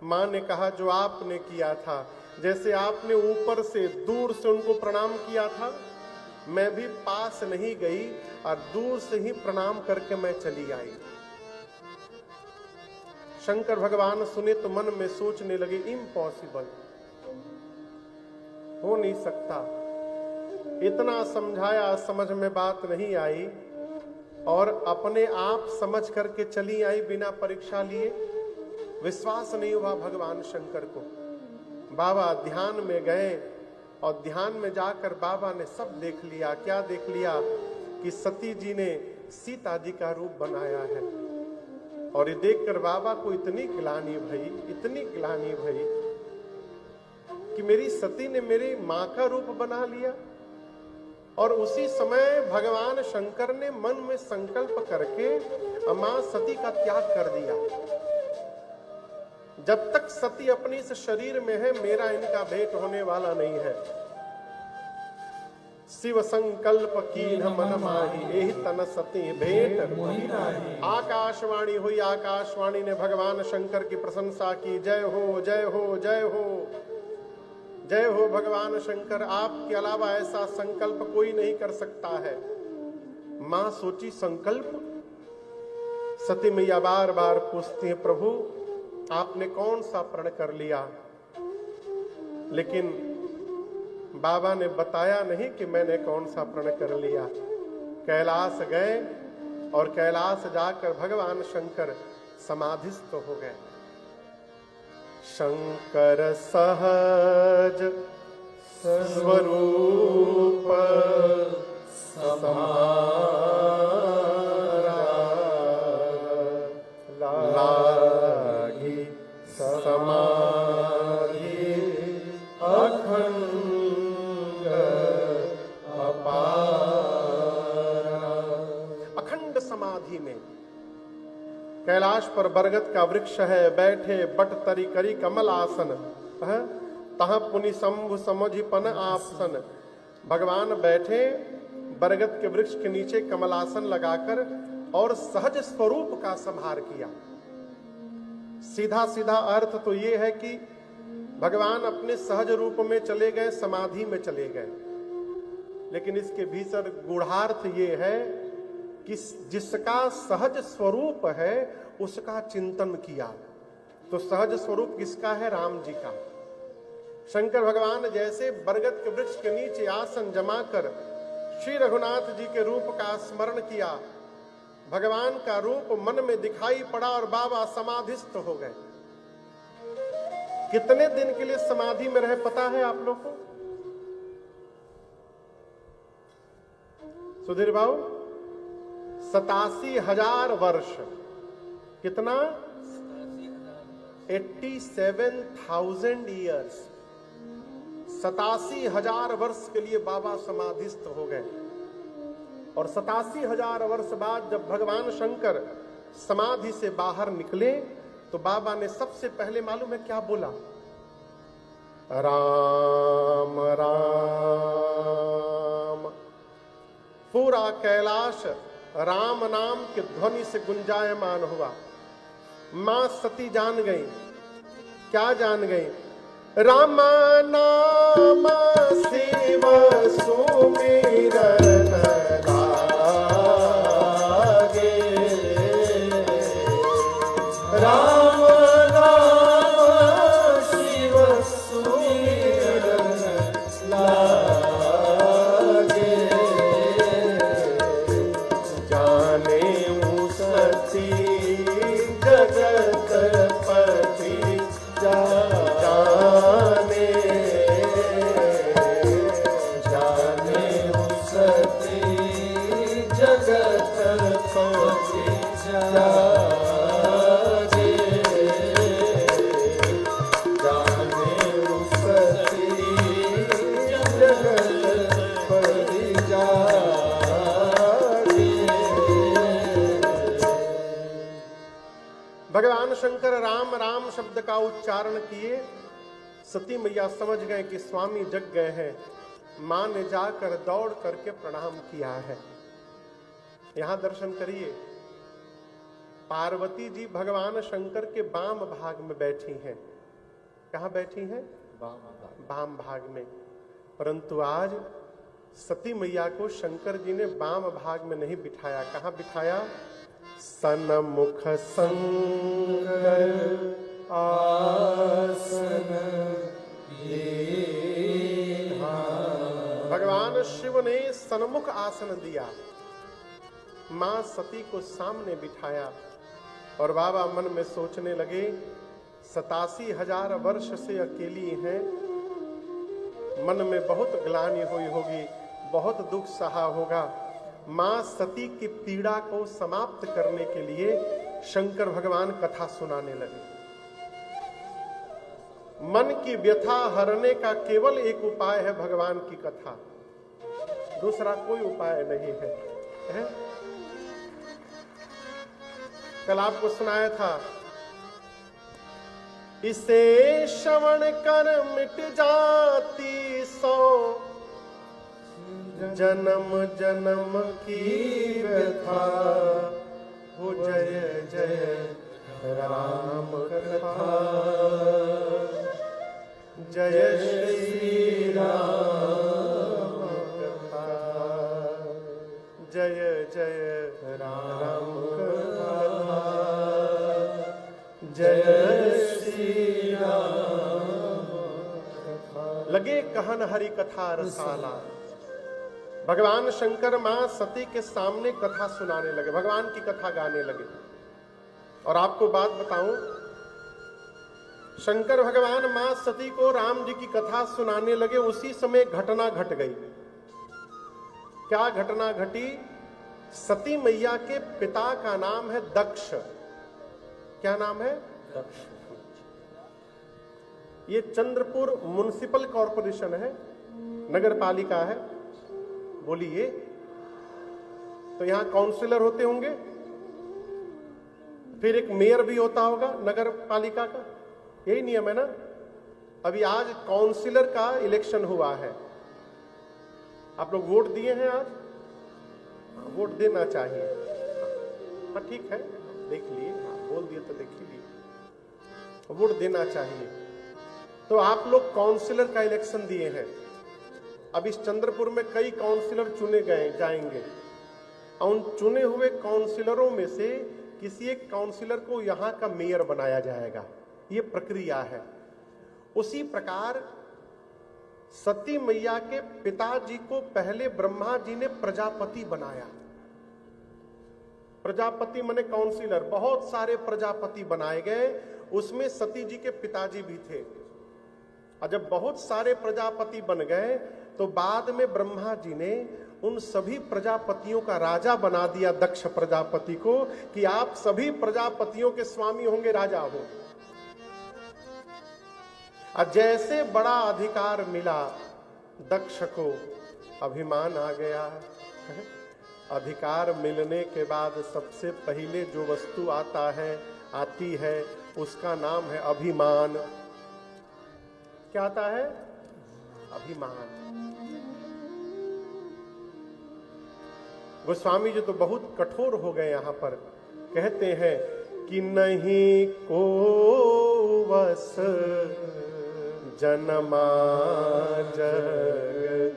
मां ने कहा, जो आपने किया था, जैसे आपने ऊपर से दूर से उनको प्रणाम किया था, मैं भी पास नहीं गई और दूर से ही प्रणाम करके मैं चली आई। शंकर भगवान सुने तो मन में सोचने लगे, इम्पॉसिबल, हो नहीं सकता। इतना समझाया, समझ में बात नहीं आई और अपने आप समझ करके चली आई बिना परीक्षा लिए। विश्वास नहीं हुआ भगवान शंकर को। बाबा ध्यान में गए और ध्यान में जाकर बाबा ने सब देख लिया। क्या देख लिया? कि सती जी ने सीता जी का रूप बनाया है। और ये देखकर बाबा को इतनी ग्लानि भई, इतनी ग्लानि भई कि मेरी सती ने मेरी मां का रूप बना लिया। और उसी समय भगवान शंकर ने मन में संकल्प करके मां सती का त्याग कर दिया। जब तक सती अपनी इस शरीर में है, मेरा इनका भेंट होने वाला नहीं है। शिव संकल्प कीन मन माही, एहि तन सती भेंट मोहि नाही। आकाशवाणी हुई, आकाशवाणी ने भगवान शंकर की प्रशंसा की। जय हो जय हो जय हो जय हो भगवान शंकर, आपके अलावा ऐसा संकल्प कोई नहीं कर सकता है। मां सोची संकल्प? सती मैया बार बार पूछती है, प्रभु आपने कौन सा प्रण कर लिया? लेकिन बाबा ने बताया नहीं कि मैंने कौन सा प्रण कर लिया। कैलाश गए और कैलाश जाकर भगवान शंकर समाधिस्थ हो गए। शंकर सहज स्वरूप समारा, लागी समाधि अखंड अखंड समाधि में। कैलाश पर बरगद का वृक्ष है, बैठे बट तरी करी कमल आसन, तहाँ पुनि शंभु समझिपन आसन। भगवान बैठे बरगद के वृक्ष के नीचे कमलासन लगाकर और सहज स्वरूप का संहार किया। सीधा सीधा अर्थ तो ये है कि भगवान अपने सहज रूप में चले गए, समाधि में चले गए। लेकिन इसके भीतर गूढ़ार्थ ये है कि जिसका सहज स्वरूप है उसका चिंतन किया। तो सहज स्वरूप किसका है? राम जी का। शंकर भगवान जैसे बरगद के वृक्ष के नीचे आसन जमाकर श्री रघुनाथ जी के रूप का स्मरण किया, भगवान का रूप मन में दिखाई पड़ा और बाबा समाधिस्थ हो गए। कितने दिन के लिए समाधि में रहे पता है आप लोग को? सुधीर बाबू, 87,000 वर्ष। कितना? 87,000 ईयर्स। 87,000 वर्ष के लिए बाबा समाधिस्थ हो गए। और 87,000 वर्ष बाद जब भगवान शंकर समाधि से बाहर निकले तो बाबा ने सबसे पहले मालूम है क्या बोला? राम राम। पूरा कैलाश राम नाम के ध्वनि से गुंजायमान हुआ। मां सती जान गई। क्या जान गई? राम नाम शिव सुमिरन लागे, राम नाम शिव सुमिरन लागे, जाने सती जगतपति जाने, जाने सती जगतपति जागे, जाने सती जगतपति जागे। भगवान शंकर राम राम शब्द का उच्चारण किए। सती मैया समझ गए कि स्वामी जग गए हैं। मां ने जाकर दौड़ करके प्रणाम किया है। यहां दर्शन करिए, पार्वती जी भगवान शंकर के वाम भाग में बैठी हैं। कहां बैठी हैं? वाम भाग में। परंतु आज सती मैया को शंकर जी ने वाम भाग में नहीं बिठाया। कहां बिठाया? सन्मुख शंकर आसन भगवान शिव ने सन्मुख आसन दिया। मां सती को सामने बिठाया और बाबा मन में सोचने लगे, 87,000 वर्ष से अकेली हैं। मन में बहुत ग्लानि हुई होगी, बहुत दुख सहा होगा। मां सती की पीड़ा को समाप्त करने के लिए शंकर भगवान कथा सुनाने लगे। मन की व्यथा हरने का केवल एक उपाय है भगवान की कथा, दूसरा कोई उपाय नहीं है, है? कल आपको सुनाया था, इसे श्रवण कर मिट जाती सो जन्म जन्म की व्यथा हो जय जय राम कथा जय श्री राम कथा जय जय राम कथा जय श्री राम कथा। लगे कहन हरि कथा रसाला। भगवान शंकर मां सती के सामने कथा सुनाने लगे, भगवान की कथा गाने लगे। और आपको बात बताऊं, शंकर भगवान मां सती को राम जी की कथा सुनाने लगे, उसी समय घटना घट गई। क्या घटना घटी? सती मैया के पिता का नाम है दक्ष। क्या नाम है? दक्ष। ये चंद्रपुर म्युनिसिपल कॉरपोरेशन है, नगर पालिका है। बोलिए, तो यहां काउंसिलर होते होंगे, फिर एक मेयर भी होता होगा नगर पालिका का, यही नियम है ना। अभी आज काउंसिलर का इलेक्शन हुआ है। आप लोग वोट दिए हैं आज? वोट देना चाहिए। हाँ ठीक है, देख लिए, बोल दिए तो देख ही लिए। वोट देना चाहिए। तो आप लोग काउंसिलर का इलेक्शन दिए हैं। अब इस चंद्रपुर में कई काउंसिलर चुने गए जाएंगे। उन चुने हुए काउंसिलरों में से किसी एक काउंसिलर को यहां का मेयर बनाया जाएगा। ये प्रक्रिया है। उसी प्रकार सती मैया के पिताजी को पहले ब्रह्मा जी ने प्रजापति बनाया। प्रजापति माने काउंसिलर, बहुत सारे प्रजापति बनाए गए, उसमें सती जी के पिताजी भी थे। और जब बहुत सारे प्रजापति बन गए तो बाद में ब्रह्मा जी ने उन सभी प्रजापतियों का राजा बना दिया, दक्ष प्रजापति को, कि आप सभी प्रजापतियों के स्वामी होंगे, राजा हो। और जैसे बड़ा अधिकार मिला दक्ष को, अभिमान आ गया। अधिकार मिलने के बाद सबसे पहले जो वस्तु आती है उसका नाम है अभिमान। क्या आता है? अभिमान। गोस्वामी जी तो बहुत कठोर हो गए यहां पर। कहते हैं कि नहीं को वस जनमा जग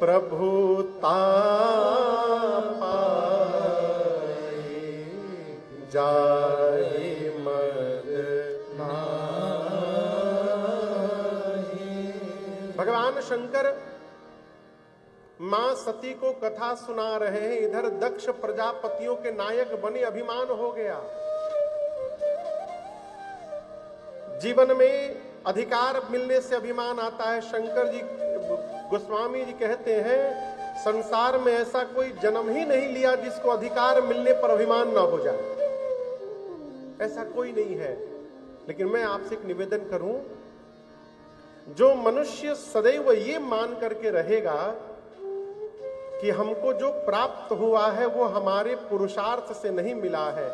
प्रभुता पाए जाहि मद नाहि। भगवान शंकर मां सती को कथा सुना रहे हैं, इधर दक्ष प्रजापतियों के नायक बने, अभिमान हो गया। जीवन में अधिकार मिलने से अभिमान आता है। शंकर जी, गोस्वामी जी कहते हैं, संसार में ऐसा कोई जन्म ही नहीं लिया जिसको अधिकार मिलने पर अभिमान ना हो जाए। ऐसा कोई नहीं है। लेकिन मैं आपसे एक निवेदन करूं, जो मनुष्य सदैव ये मान करके रहेगा कि हमको जो प्राप्त हुआ है वो हमारे पुरुषार्थ से नहीं मिला है,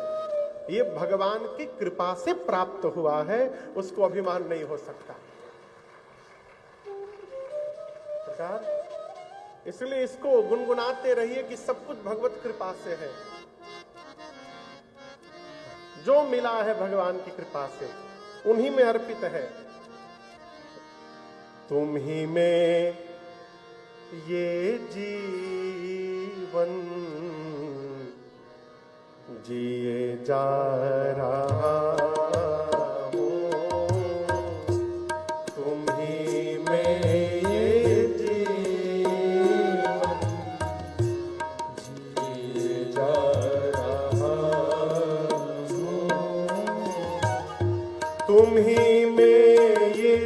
ये भगवान की कृपा से प्राप्त हुआ है, उसको अभिमान नहीं हो सकता। इसलिए इसको गुनगुनाते रहिए कि सब कुछ भगवत कृपा से है। जो मिला है भगवान की कृपा से, उन्हीं में अर्पित है। तुम ही में ये जीवन जिए जा रहा हूँ, तुम ही में ये जीवन जिए जा रहा हूँ, तुम ही में ये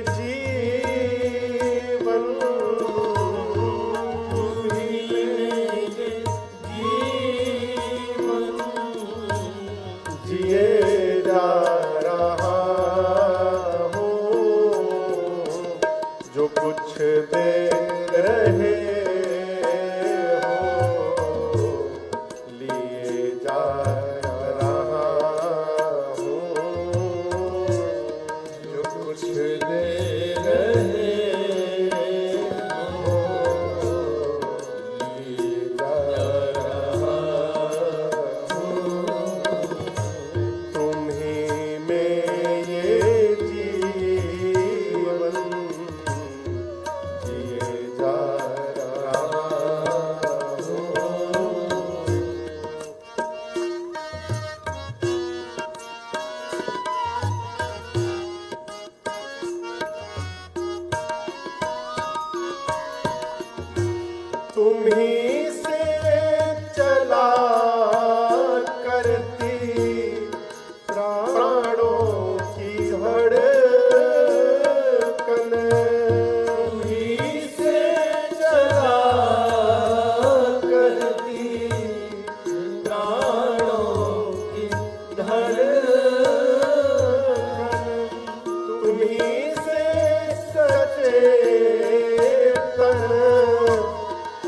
दे रहे हो, लिए जा रहा हूँ, जो कुछ दे रहे तुम्ही से चला करती प्राणों की धड़कन, तुम्ही से चला करती प्राणों की धड़कन, तुम्ही से सचेतन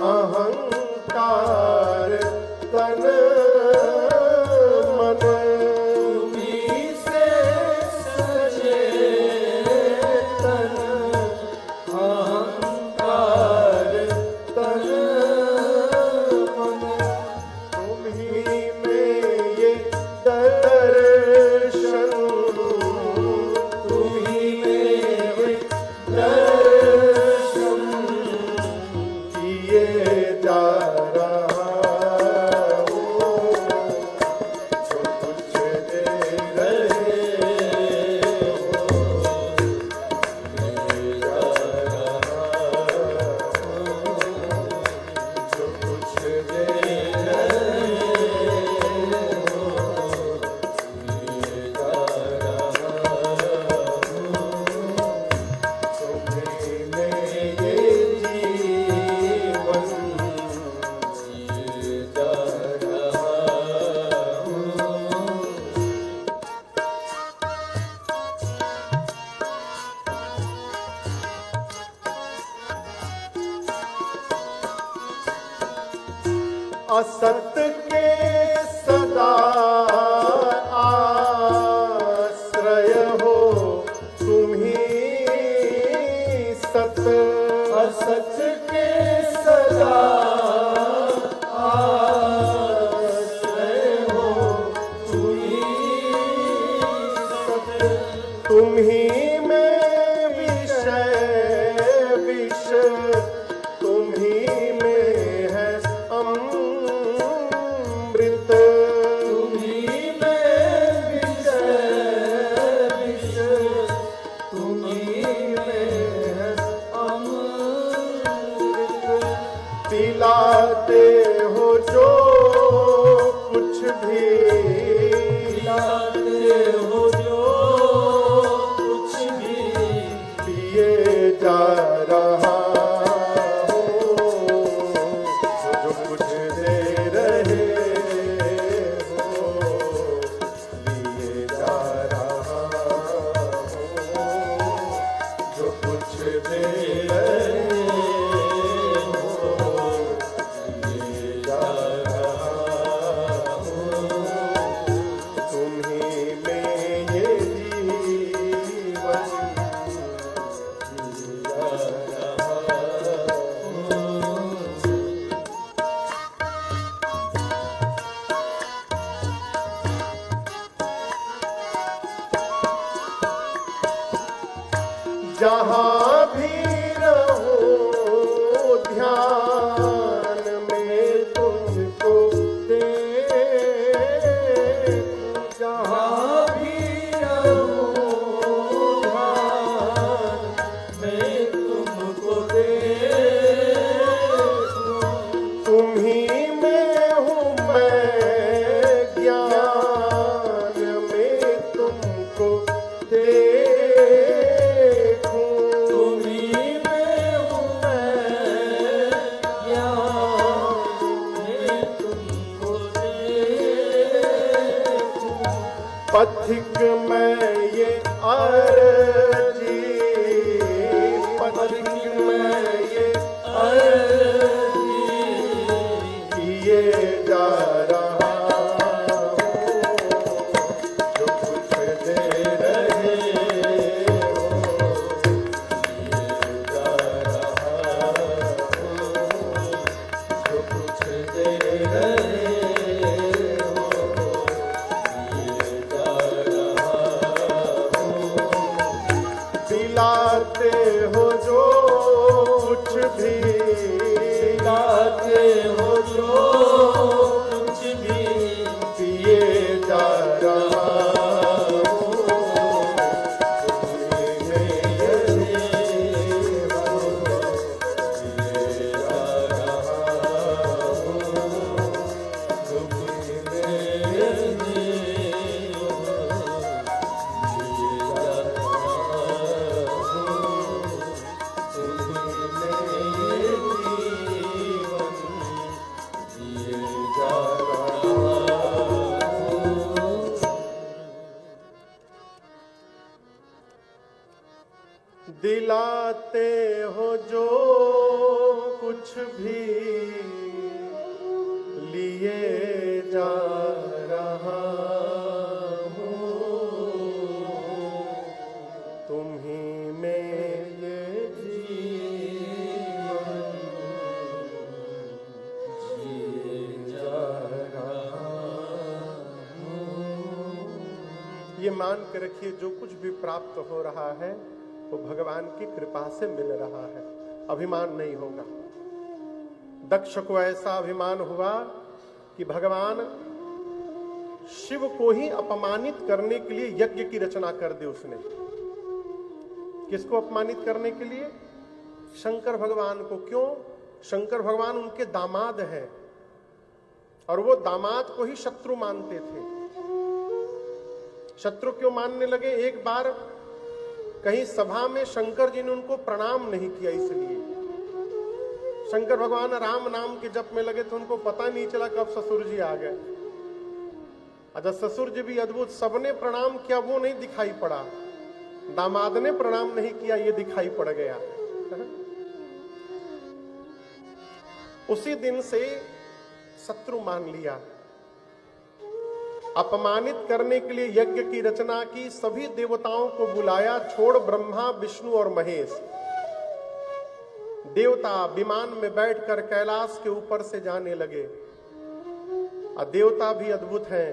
अहंकार तन मन, तुम्ही से सचेतन अहंकार तन मन, तुम्ही में ये दर्शन, तुम्ही में दर्शन किए जा रहा हूँ, जो कुछ दे रहे जो कुछ दे रहे हो लिए जा रहा हूँ, तुम्ही में ये जीवन लिए जा रहा हूँ। असत के सदा आश्रय हो तुम्ही सत, असत के सदा आश्रय हो तुम्ही सत, तुम्ही में विषय विष, तुम्ही में है अमृत, तुम्ही में विषय विष, तुम्ही में है अमृत, पिलाते हो जो कुछ भी, पिलाते हो जो कुछ भी पिए जा रहा हूँ, जो कुछ दे रहे हो लिए जा रहा हूँ, जो कुछ दे रहे हो लिए जा रहा हूँ, तुम्ही में ये जीवन जिया रहा हूँ। जहाँ भी रहूं ध्यान में तुमको देखूं, जहाँ भी रहूं ध्यान में तुमको देखूं, तुम्ही में हूँ मैं ज्ञान में तुमको देखूं, तुम्ही में हूँ मैं ज्ञान में तुमको देखूं, पथिक में ये अर्जी, पथिक में ये अर्जी किए जा रहा हूँ, जो कुछ दे रहे हो लिए जा रहा हूँ, जो कुछ दे रहे हो लिए जा रहा चाहते हो जो कुछ भी लिए जा रहा हूँ, तुम्ही में ये जीवन जिए जा रहा हूँ। ये मान के रखिए, जो कुछ भी प्राप्त हो रहा है वो भगवान की कृपा से मिल रहा है, अभिमान नहीं होगा। दक्ष को ऐसा अभिमान हुआ कि भगवान शिव को ही अपमानित करने के लिए यज्ञ की रचना कर दी उसने। किसको अपमानित करने के लिए? शंकर भगवान को। क्यों? शंकर भगवान उनके दामाद हैं और वो दामाद को ही शत्रु मानते थे। शत्रु क्यों मानने लगे? एक बार कहीं सभा में शंकर जी ने उनको प्रणाम नहीं किया, इसलिए शंकर भगवान राम नाम के जप में लगे तो उनको पता नहीं चला कब ससुर जी आ गए। अच्छा, ससुर जी भी अद्भुत, सबने प्रणाम किया वो नहीं दिखाई पड़ा, दामाद ने प्रणाम नहीं किया ये दिखाई पड़ गया। उसी दिन से शत्रु मान लिया। अपमानित करने के लिए यज्ञ की रचना की, सभी देवताओं को बुलाया, छोड़ ब्रह्मा विष्णु और महेश। देवता विमान में बैठकर कैलाश के ऊपर से जाने लगे। और देवता भी अद्भुत हैं,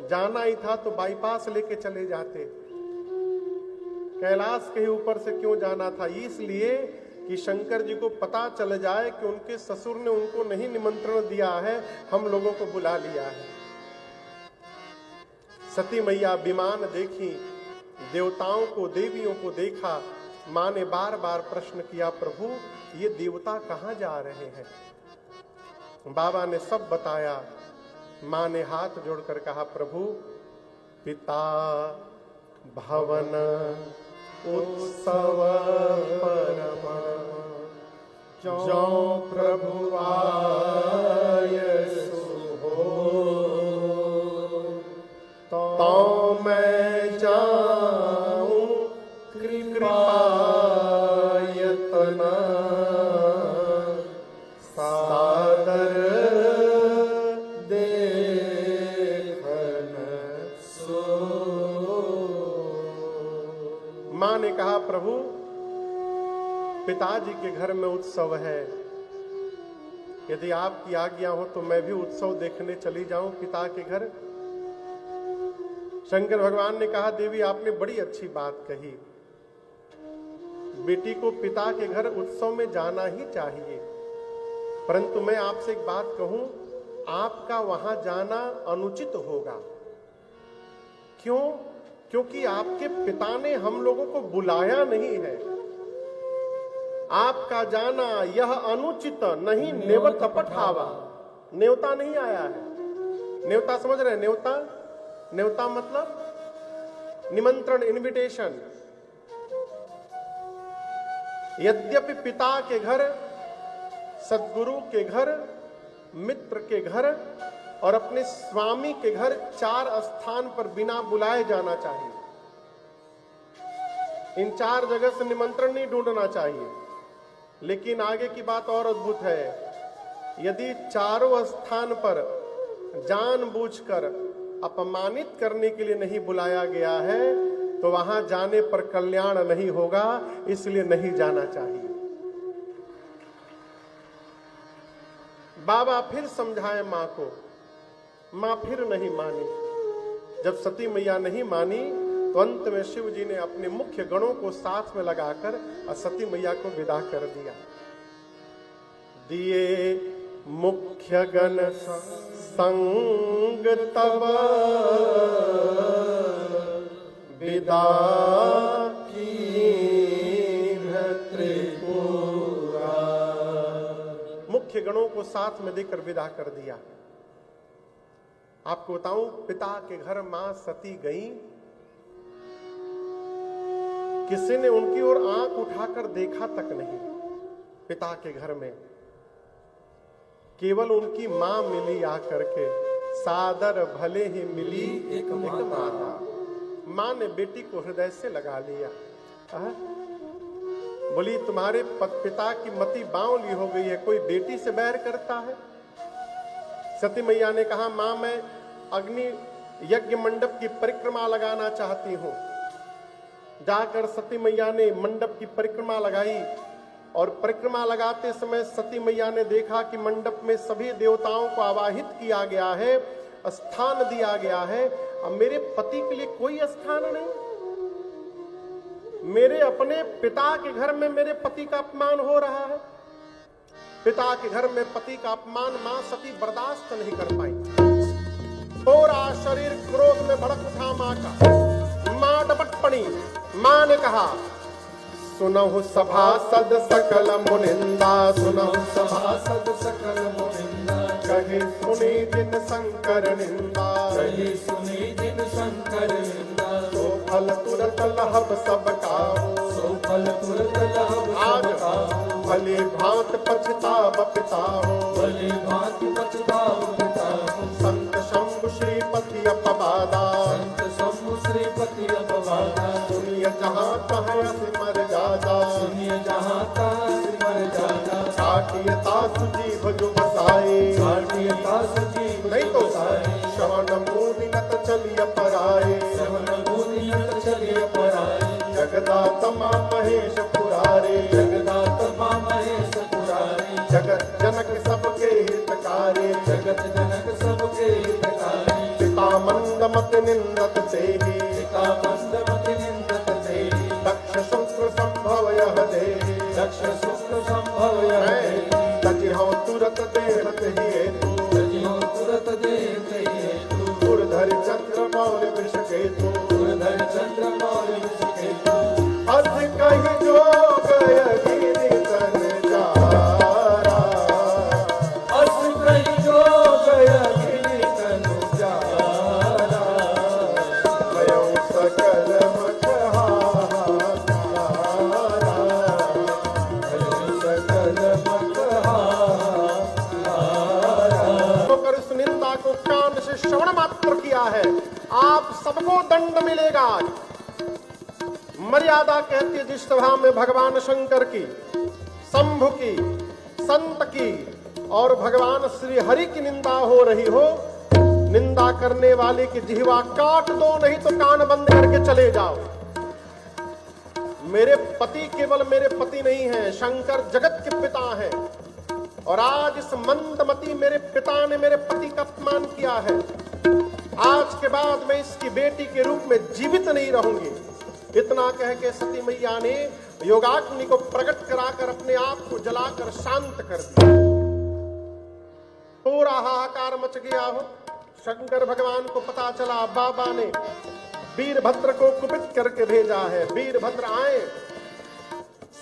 जाना ही था तो बाईपास लेके चले जाते। कैलाश के ऊपर से क्यों जाना था? इसलिए कि शंकर जी को पता चल जाए कि उनके ससुर ने उनको नहीं निमंत्रण दिया है, हम लोगों को बुला लिया है। सती मैया विमान देखी, देवताओं को देवियों को देखा। मां ने बार बार प्रश्न किया, प्रभु ये देवता कहां जा रहे हैं? बाबा ने सब बताया। मां ने हाथ जोड़कर कहा, प्रभु पिता भवन उत्सव परम जो प्रभु आय सुहो, तो मैं जाऊं कृपायतना सादर देखन सो। मां ने कहा, प्रभु पिताजी के घर में उत्सव है, यदि आपकी आज्ञा हो तो मैं भी उत्सव देखने चली जाऊं पिता के घर। शंकर भगवान ने कहा, देवी आपने बड़ी अच्छी बात कही, बेटी को पिता के घर उत्सव में जाना ही चाहिए, परंतु मैं आपसे एक बात कहूं, आपका वहां जाना अनुचित होगा। क्यों? क्योंकि आपके पिता ने हम लोगों को बुलाया नहीं है। आपका जाना यह अनुचित नहीं नेवत पठावा। न्योता नहीं आया है। न्योता समझ रहे हैं? न्योता, न्योता मतलब निमंत्रण, इनविटेशन। यद्यपि पिता के घर, सद्गुरु के घर, मित्र के घर और अपने स्वामी के घर 4 स्थान पर बिना बुलाए जाना चाहिए। इन 4 जगह से निमंत्रण नहीं ढूंढना चाहिए। लेकिन आगे की बात और अद्भुत है, यदि चारों स्थान पर जानबूझकर अपमानित करने के लिए नहीं बुलाया गया है तो वहां जाने पर कल्याण नहीं होगा, इसलिए नहीं जाना चाहिए। बाबा फिर समझाए मां को, मां फिर नहीं मानी। जब सती मैया नहीं मानी तो अंत में शिव जी ने अपने मुख्य गणों को साथ में लगाकर सती मैया को विदा कर दिया। दिए मुख्य गण संग तब विदा की त्रिपुरा। मुख्य गणों को साथ में देकर विदा कर दिया। आपको बताऊं, पिता के घर मां सती गई, किसी ने उनकी ओर आंख उठाकर देखा तक नहीं। पिता के घर में केवल उनकी मां मिली आकर के, सादर भले ही मिली एक माता। मां ने बेटी को हृदय से लगा लिया। बोली तुम्हारे पिता की मति बावली हो गई है, कोई बेटी से बैर करता है? सती मैया ने कहा, मां मैं अग्नि यज्ञ मंडप की परिक्रमा लगाना चाहती हूं। जाकर सती मैया ने मंडप की परिक्रमा लगाई और परिक्रमा लगाते समय सती मैया ने देखा कि मंडप में सभी देवताओं को आवाहित किया गया है, स्थान दिया गया है। अब मेरे पति के लिए कोई स्थान नहीं। मेरे अपने पिता के घर में मेरे पति का अपमान हो रहा है। पिता के घर में पति का अपमान मां सती बर्दाश्त नहीं कर पाई। पूरा शरीर क्रोध में भड़क उठा मां का। मां डपट पड़ी। मां ने कहा, सुनहु सभासद सकल मुनिंदा, सुनहु सभासद सकल मुनिंदा, कहे सुनी जिन शंकर निंदा, कही सुनी जिन शंकर निंदा, तो फल तुरत लहब सब काहू, सो फल तुरत लहब आज सब काहू, भले भांत पछताव पिताहो, भले भांति पछताव पिताहो, संत शंभु श्रीपति अपवादा, संत शंभु श्रीपति अपवादा, सुनिय जहाँ कहे सिमर जादा, सुनिय जहाँ का सिमर जादा, काटियता सुजीव जो बसाए, काटियता सजीव नहीं तो साए, श्रवण मुनिगत चलिय पराए, श्रवण मुनियत चलिय पराए, जगदात्मा महेश पुरारे, जगदात्मा महेश पुरारे, जगत जनक सबके हितकारे, जगत जनक सबके हितकारी, पिता मंदमत निंदत तेहि, पिता मंदमति निंदत तेहि, दक्ष शुक्र संभव यह देहि, दक्ष शुक्र संभव यह देहि, तजिहौ तुरत देहत हेतु, तजियो तुरत देते हेतु, पुरधर चंद्र मौर्य वृषकेतु, पुरधर चंद्र मौर्य विषकेतु, अस कहि जो गय गिरि तन जारा, अस कहि जो गय गिरि तनु जारा, भयउ सकल मखहारा, भयो सकल मखहारा, होकर इस निंदा को कान से श्रवण मात्र किया है, आप सबको दंड मिलेगा। मर्यादा कहती है जिस सभा में भगवान शंकर की, शंभु की, संत की और भगवान श्री हरि की निंदा हो रही हो, निंदा करने वाले की जिह्वा काट दो, नहीं तो कान बंद करके चले जाओ। मेरे पति केवल मेरे पति नहीं हैं, शंकर जगत के पिता हैं। और आज इस मंदमती मेरे पिता ने मेरे पति का अपमान किया है। आज के बाद मैं इसकी बेटी के रूप में जीवित नहीं रहूंगी। इतना कह के सती मैया ने योगाग्नि को प्रकट कराकर अपने आप को जलाकर शांत कर दिया। पूरा हाहाकार मच गया हो। शंकर भगवान को पता चला, बाबा ने वीरभद्र को कुपित करके भेजा है। वीरभद्र आए,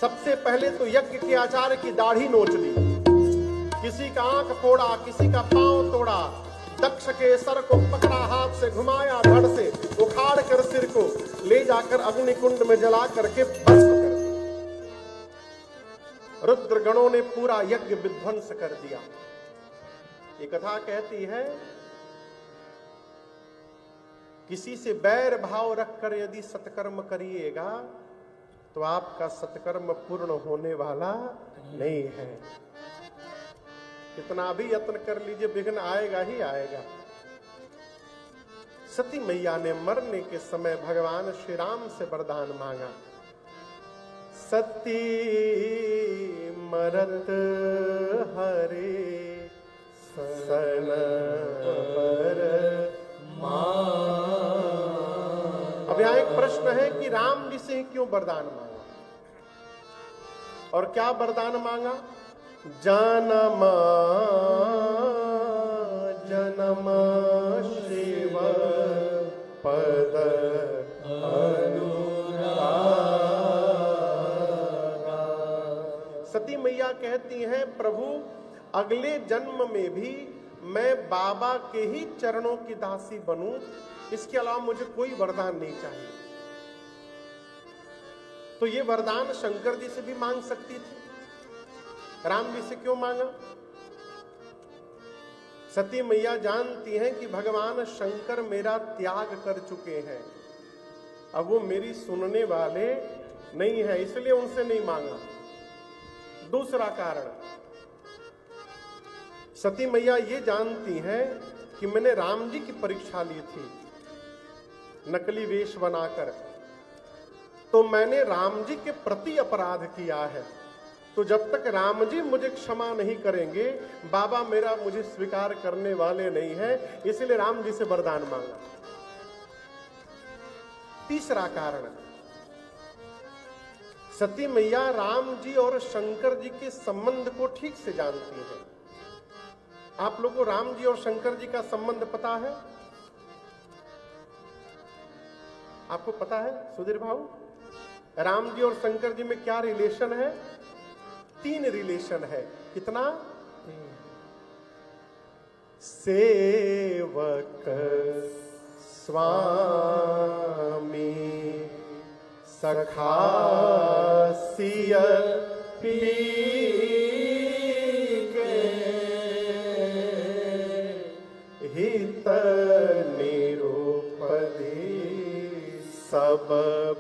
सबसे पहले तो यज्ञ के आचार्य की दाढ़ी नोच ली, किसी का आंख फोड़ा, किसी का पांव तोड़ा, दक्ष के सर को पकड़ा, हाथ से घुमाया, धड़ से उखाड़ कर सिर को ले जाकर अग्निकुंड में जला करके भस्म कर दिया। रुद्र गणों ने पूरा यज्ञ विध्वंस कर दिया। ये कथा कहती है, किसी से बैर भाव रखकर यदि सत्कर्म करिएगा तो आपका सत्कर्म पूर्ण होने वाला नहीं है। कितना भी यत्न कर लीजिए, विघ्न आएगा ही आएगा। सती मैया ने मरने के समय भगवान श्री राम से वरदान मांगा, सती मरत हरे सन पर अब यहाँ एक प्रश्न है कि राम जी से क्यों वरदान मांगा, और क्या वरदान मांगा? जन्म जन्म शिव पद अनुरागा। सती मैया कहती हैं, प्रभु अगले जन्म में भी मैं बाबा के ही चरणों की दासी बनूं, इसके अलावा मुझे कोई वरदान नहीं चाहिए। तो ये वरदान शंकर जी से भी मांग सकती थी, राम जी से क्यों मांगा? सती मैया जानती हैं कि भगवान शंकर मेरा त्याग कर चुके हैं, अब वो मेरी सुनने वाले नहीं है, इसलिए उनसे नहीं मांगा। दूसरा कारण, सती मैया ये जानती हैं कि मैंने राम जी की परीक्षा ली थी नकली वेश बनाकर, तो मैंने राम जी के प्रति अपराध किया है, तो जब तक राम जी मुझे क्षमा नहीं करेंगे, बाबा मेरा मुझे स्वीकार करने वाले नहीं है, इसलिए राम जी से वरदान मांगा। तीसरा कारण, सती मैया राम जी और शंकर जी के संबंध को ठीक से जानती है। आप लोगों को राम जी और शंकर जी का संबंध पता है? आपको पता है सुधीर भाऊ, राम जी और शंकर जी में क्या रिलेशन है? 3 रिलेशन है। कितना? सेवक स्वामी सखा सिय हित निरूपदी सब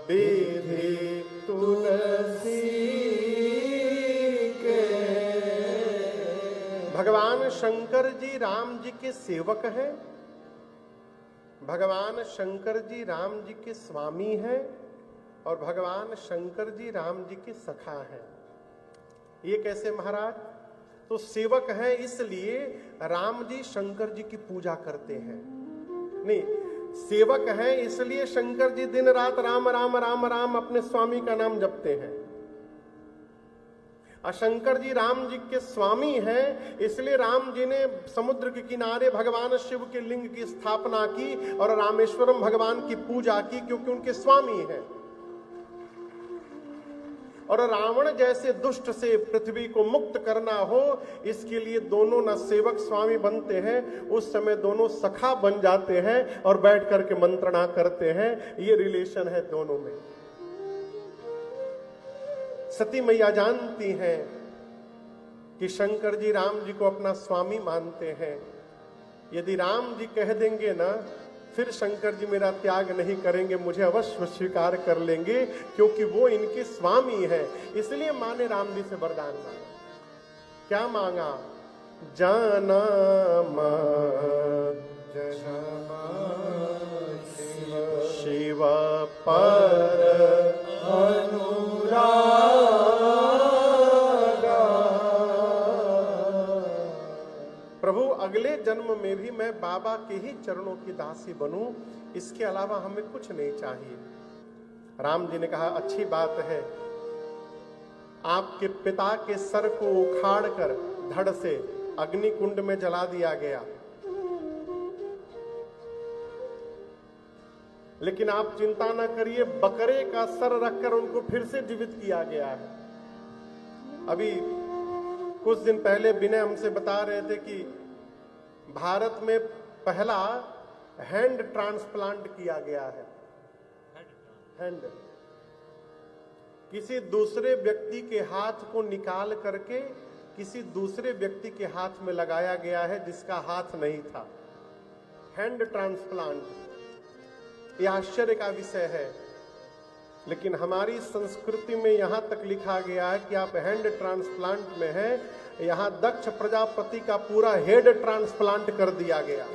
विधि तुलसी के। भगवान शंकर जी राम जी के सेवक हैं, भगवान शंकर जी राम जी के स्वामी हैं, और भगवान शंकर जी राम जी के सखा हैं। ये कैसे महाराज? तो सेवक हैं इसलिए राम जी शंकर जी की पूजा करते हैं। नहीं, सेवक हैं इसलिए शंकर जी दिन रात राम राम राम राम अपने स्वामी का नाम जपते हैं। और शंकर जी राम जी के स्वामी हैं इसलिए राम जी ने समुद्र के किनारे भगवान शिव के लिंग की स्थापना की और रामेश्वरम भगवान की पूजा की, क्योंकि उनके स्वामी हैं। और रावण जैसे दुष्ट से पृथ्वी को मुक्त करना हो, इसके लिए दोनों न सेवक स्वामी बनते हैं, उस समय दोनों सखा बन जाते हैं और बैठ करके मंत्रणा करते हैं। ये रिलेशन है दोनों में। सती मैया जानती हैं कि शंकर जी राम जी को अपना स्वामी मानते हैं। यदि राम जी कह देंगे ना, फिर शंकर जी मेरा त्याग नहीं करेंगे, मुझे अवश्य स्वीकार कर लेंगे, क्योंकि वो इनके स्वामी है। इसलिए माँ ने राम जी से वरदान मांगा। क्या मांगा? जाना शिव पर अनुरागा। प्रभु अगले जन्म में भी मैं बाबा के ही चरणों की दासी बनूं, इसके अलावा हमें कुछ नहीं चाहिए। राम जी ने कहा अच्छी बात है, आपके पिता के सर को उखाड़ कर धड़ से अग्नि कुंड में जला दिया गया, लेकिन आप चिंता न करिए, बकरे का सर रखकर उनको फिर से जीवित किया गया है। अभी कुछ दिन पहले विनय हमसे बता रहे थे कि भारत में पहला हैंड ट्रांसप्लांट किया गया है। हैंड, किसी दूसरे व्यक्ति के हाथ को निकाल करके किसी दूसरे व्यक्ति के हाथ में लगाया गया है जिसका हाथ नहीं था। हैंड ट्रांसप्लांट, यह आश्चर्य का विषय है। लेकिन हमारी संस्कृति में यहां तक लिखा गया है कि आप हैंड ट्रांसप्लांट में हैं, यहां दक्ष प्रजापति का पूरा हेड ट्रांसप्लांट कर दिया गया।